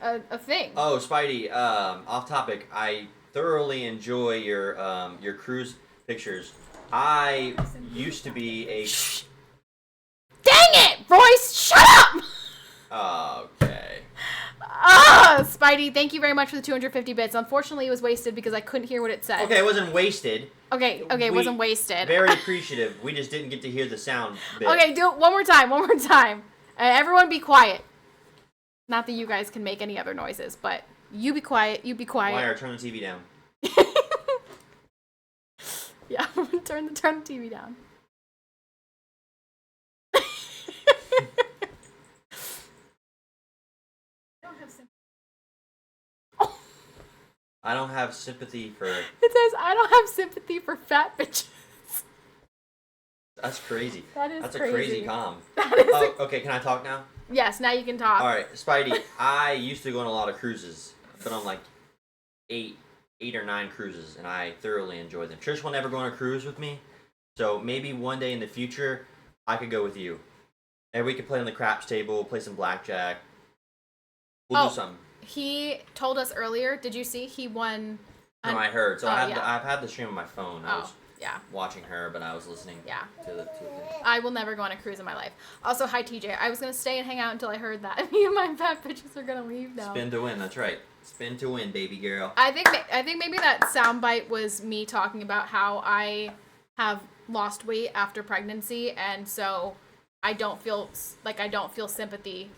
a thing. Oh, Spidey. Off topic. I thoroughly enjoy your cruise pictures. I used to be a. Dang it, Royce! Shut up! Okay. Spidey, thank you very much for the 250 bits. Unfortunately, it was wasted because I couldn't hear what it said. Okay, it wasn't wasted. Okay, it wasn't wasted. Very appreciative. We just didn't get to hear the sound bit. Okay, do it one more time. Everyone be quiet. Not that you guys can make any other noises, but you be quiet. Wire, turn the TV down. Yeah, turn the TV down. I don't have sympathy for. It says, I don't have sympathy for fat bitches. That's crazy. That's a crazy com. Okay, can I talk now? Yes, now you can talk. All right, Spidey. I used to go on a lot of cruises. I've been on like eight or 9 cruises, and I thoroughly enjoy them. Trish will never go on a cruise with me, so maybe one day in the future I could go with you, and we could play on the craps table, play some blackjack. We'll do something. He told us earlier. Did you see? He won. No, I heard. So I've yeah. had the stream on my phone. I was yeah. watching her, but I was listening. Yeah. To the thing. I will never go on a cruise in my life. Also, hi TJ. I was gonna stay and hang out until I heard that me and my fat bitches are gonna leave now. Spin to win. That's right. Spin to win, baby girl. I think maybe that soundbite was me talking about how I have lost weight after pregnancy, and so I don't feel sympathy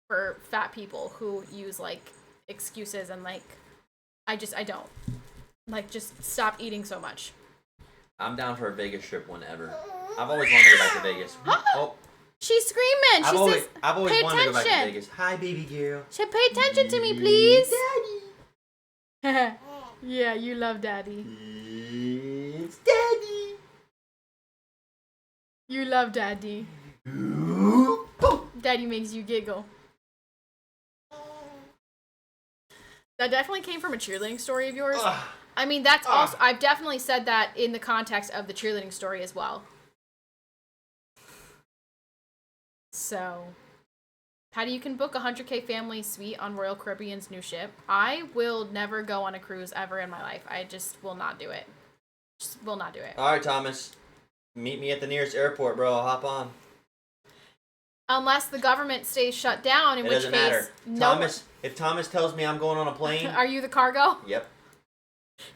for fat people who use like excuses and like I don't like just stop eating so much. I'm down for a Vegas trip whenever. I've always wanted to go back to Vegas. Oh, She's screaming. I've always pay wanted to go back to attention. Vegas. Hi, baby girl. She said, pay attention to me, please. Daddy. Yeah, you love daddy. It's daddy. You love daddy. Daddy makes you giggle. That definitely came from a cheerleading story of yours. I mean, that's also... I've definitely said that in the context of the cheerleading story as well. So... Patty, you can book a 100K family suite on Royal Caribbean's new ship. I will never go on a cruise ever in my life. I just will not do it. Just will not do it. All right, Thomas. Meet me at the nearest airport, bro. I'll hop on. Unless the government stays shut down, in which doesn't case... matter. No. If Thomas tells me I'm going on a plane... Are you the cargo? Yep.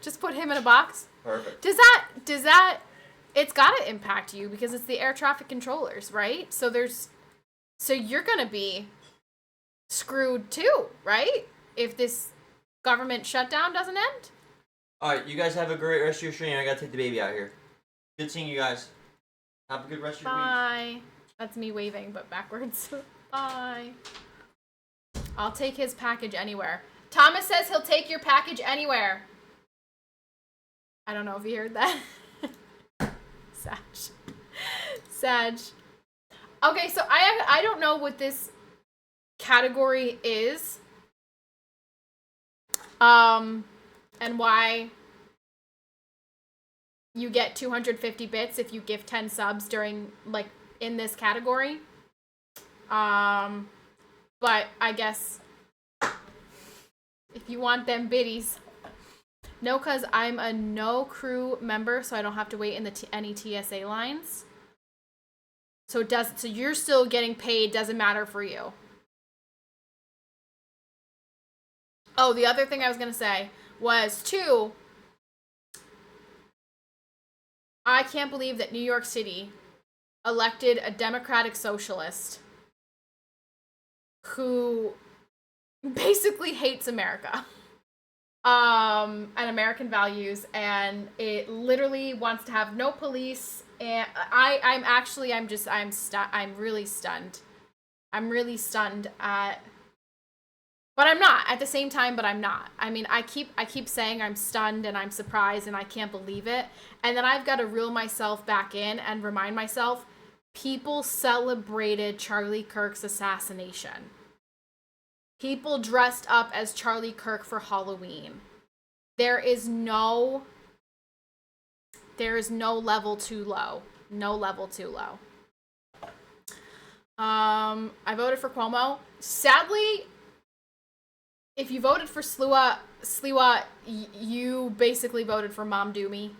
Just put him in a box? Perfect. Does that... It's gotta impact you because it's the air traffic controllers, right? So you're gonna be screwed too, right? If this government shutdown doesn't end? Alright, you guys have a great rest of your stream. I gotta take the baby out here. Good seeing you guys. Have a good rest of your week. Bye. That's me waving, but backwards. Bye. I'll take his package anywhere. Thomas says he'll take your package anywhere. I don't know if you heard that. Sag. Okay, so I don't know what this category is. And why you get 250 bits if you give 10 subs during, like, in this category. But I guess if you want them biddies. No, because I'm a no crew member, so I don't have to wait in the any TSA lines. So it does. So you're still getting paid. Doesn't matter for you. Oh, the other thing I was gonna say was too. I can't believe that New York City elected a Democratic Socialist who basically hates America. And American values, and it literally wants to have no police. And I'm really stunned. I'm really stunned at, but I'm not at the same time. But I'm not. I mean, I keep saying I'm stunned and I'm surprised and I can't believe it, and then I've got to reel myself back in and remind myself people celebrated Charlie Kirk's assassination. People dressed up as Charlie Kirk for Halloween. There is no level too low. No level too low. I voted for Cuomo. Sadly, if you voted for Sliwa, you basically voted for Mom Doomy.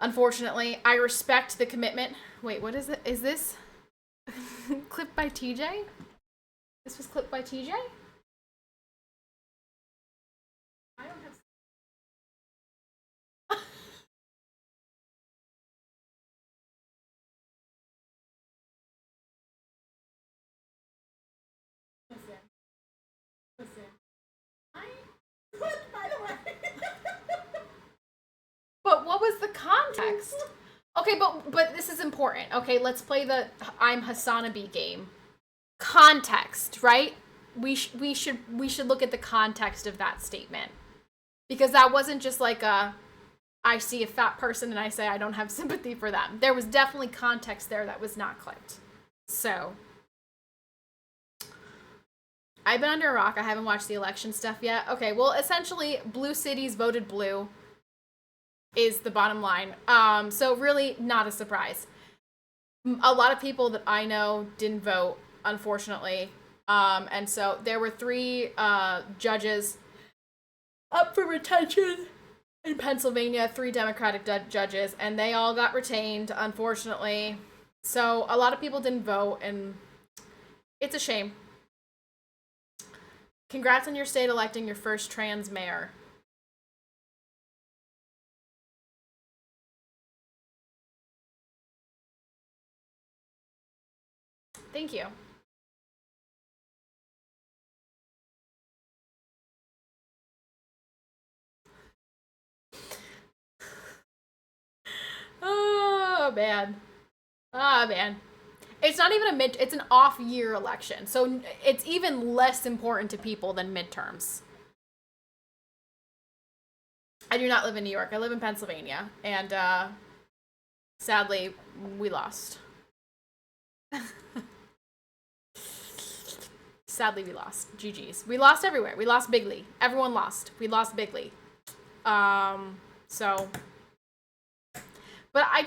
Unfortunately, I respect the commitment. Wait, what is it? Is this clipped by TJ? This was clipped by TJ? I don't have... Listen. By the way. But what was the context? Okay, but this is important. Okay, let's play the I'm Hassanabi game. Context, right? We should look at the context of that statement, because that wasn't just like I see a fat person and I say I don't have sympathy for them. There was definitely context there that was not clipped. So I've been under a rock. I haven't watched the election stuff yet. Okay, well, essentially blue cities voted blue is the bottom line. So really not a surprise. A lot of people that I know didn't vote, unfortunately. And so there were 3 judges up for retention in Pennsylvania, 3 Democratic judges, and they all got retained, unfortunately. So a lot of people didn't vote, and it's a shame. Congrats on your state electing your first trans mayor. Thank you. Oh, man. Ah, man. It's not even it's an off-year election, so it's even less important to people than midterms. I do not live in New York. I live in Pennsylvania, and sadly, we lost. Sadly, we lost. GG's. We lost everywhere. We lost bigly. Everyone lost. We lost bigly. So... But I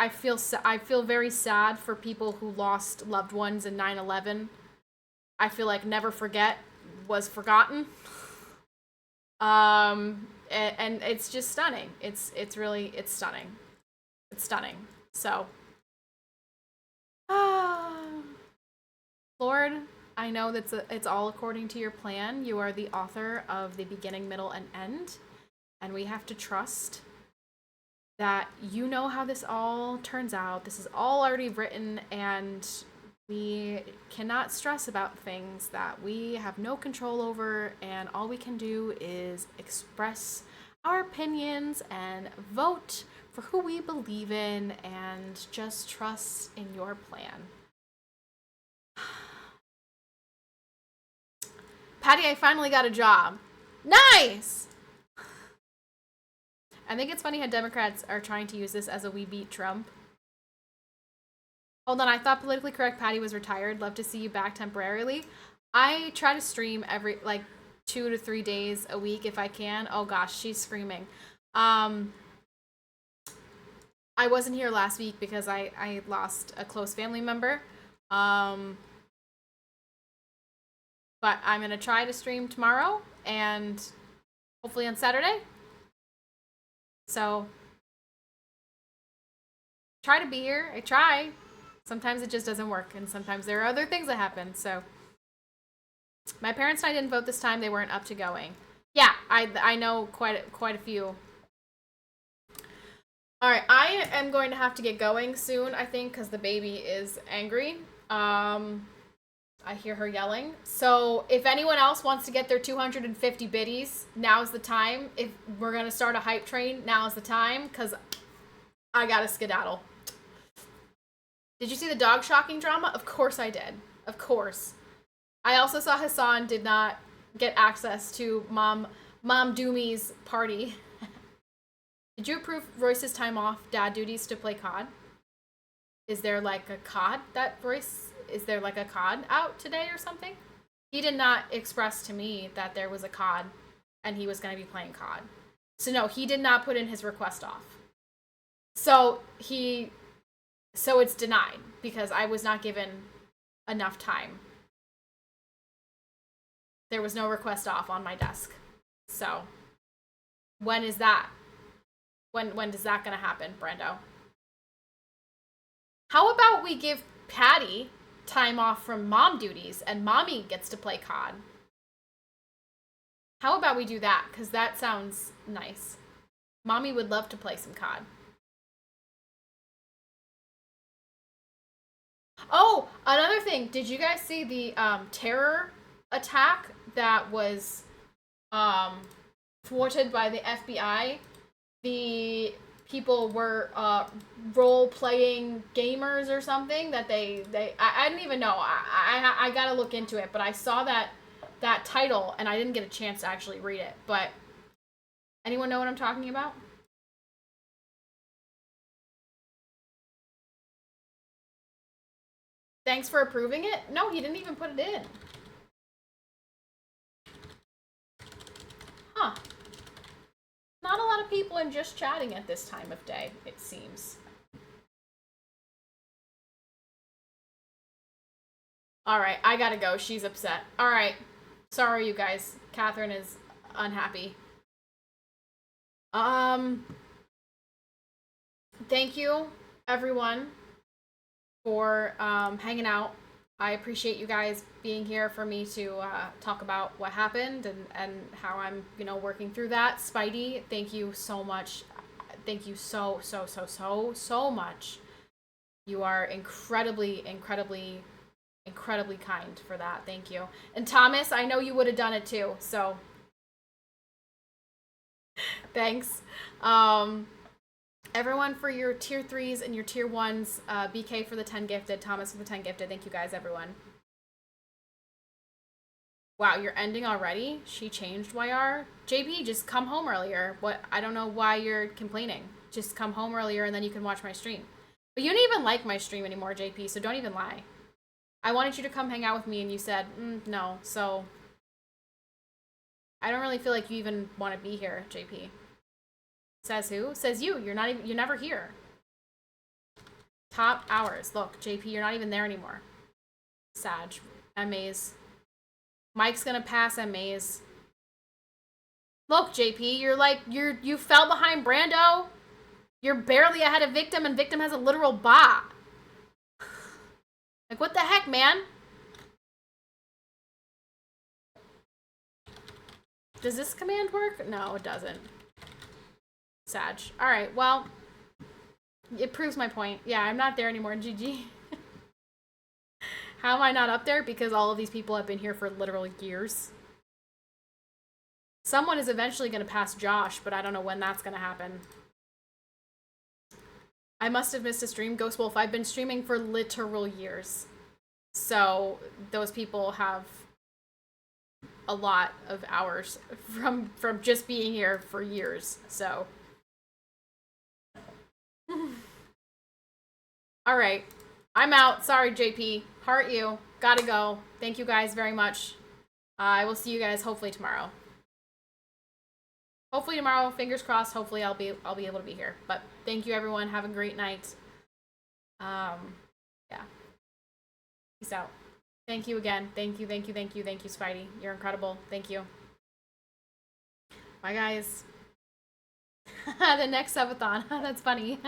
feel very sad for people who lost loved ones in 9/11. I feel like never forget was forgotten. And it's just stunning. It's stunning. It's stunning. So, Lord, I know it's all according to your plan. You are the author of the beginning, middle, and end, and we have to trust that you know how this all turns out. This is all already written, and we cannot stress about things that we have no control over, and all we can do is express our opinions and vote for who we believe in and just trust in your plan. Patty, I finally got a job. Nice! I think it's funny how Democrats are trying to use this as a we beat Trump. Hold on, I thought politically correct Patty was retired. Love to see you back temporarily. I try to stream every, 2 to 3 days a week if I can. Oh gosh, she's screaming. I wasn't here last week because I lost a close family member. But I'm going to try to stream tomorrow and hopefully on Saturday. So try to be here. I try. Sometimes it just doesn't work, and sometimes there are other things that happen. So my parents and I didn't vote this time. They weren't up to going. Yeah, I know quite a few. All right, I am going to have to get going soon, I think, because the baby is angry. I hear her yelling. So if anyone else wants to get their 250 biddies, now's the time. If we're going to start a hype train, now's the time, because I got to skedaddle. Did you see the dog shocking drama? Of course I did. Of course. I also saw Hassan did not get access to Mom Doomie's party. Did you approve Royce's time off dad duties to play COD? Is there like a COD that Royce, is there like a COD out today or something? He did not express to me that there was a COD and he was going to be playing COD. So no, he did not put in his request off. So it's denied because I was not given enough time. There was no request off on my desk. So when is that? When is that going to happen, Brando? How about we give Patty time off from mom duties and mommy gets to play COD? How about we do that? Because that sounds nice. Mommy would love to play some COD. Oh, another thing. Did you guys see the terror attack that was thwarted by the FBI? The people were role-playing gamers or something that I didn't even know. I gotta look into it, but I saw that title and I didn't get a chance to actually read it. But anyone know what I'm talking about? Thanks for approving it? No, he didn't even put it in. Huh. Not a lot of people in just chatting at this time of day, it seems. Alright, I gotta go. She's upset. Alright. Sorry, you guys. Catherine is unhappy. Thank you, everyone, for hanging out. I appreciate you guys being here for me to talk about what happened and how I'm, working through that. Spidey, thank you so much. Thank you so much. You are incredibly kind for that. Thank you. And Thomas, I know you would have done it too, so thanks. Everyone for your tier 3s and your tier 1s, BK for the 10 gifted, Thomas for the 10 gifted. Thank you guys, everyone. Wow, you're ending already? She changed YR? JP, just come home earlier. I don't know why you're complaining. Just come home earlier and then you can watch my stream. But you don't even like my stream anymore, JP, so don't even lie. I wanted you to come hang out with me and you said, no, so I don't really feel like you even want to be here, JP. Says who? Says you. You're never here. Top hours. Look, JP, you're not even there anymore. Sag. MAs. Mike's gonna pass MAs. Look, JP, you fell behind Brando. You're barely ahead of Victim, and Victim has a literal bot. Like, what the heck, man? Does this command work? No, it doesn't. Sag. Alright, well, it proves my point. Yeah, I'm not there anymore, GG. How am I not up there? Because all of these people have been here for literal years. Someone is eventually going to pass Josh, but I don't know when that's going to happen. I must have missed a stream. Ghost Wolf, I've been streaming for literal years. So, those people have a lot of hours from just being here for years, so... Alright. I'm out. Sorry, JP. Heart you. Gotta go. Thank you guys very much. I will see you guys hopefully tomorrow. hopefully tomorrow, fingers crossed, hopefully I'll be able to be here. But thank you everyone. Have a great night. Yeah. Peace out. Thank you again. Thank you, Spidey. You're incredible. Thank you. Bye guys. The next subathon. That's funny.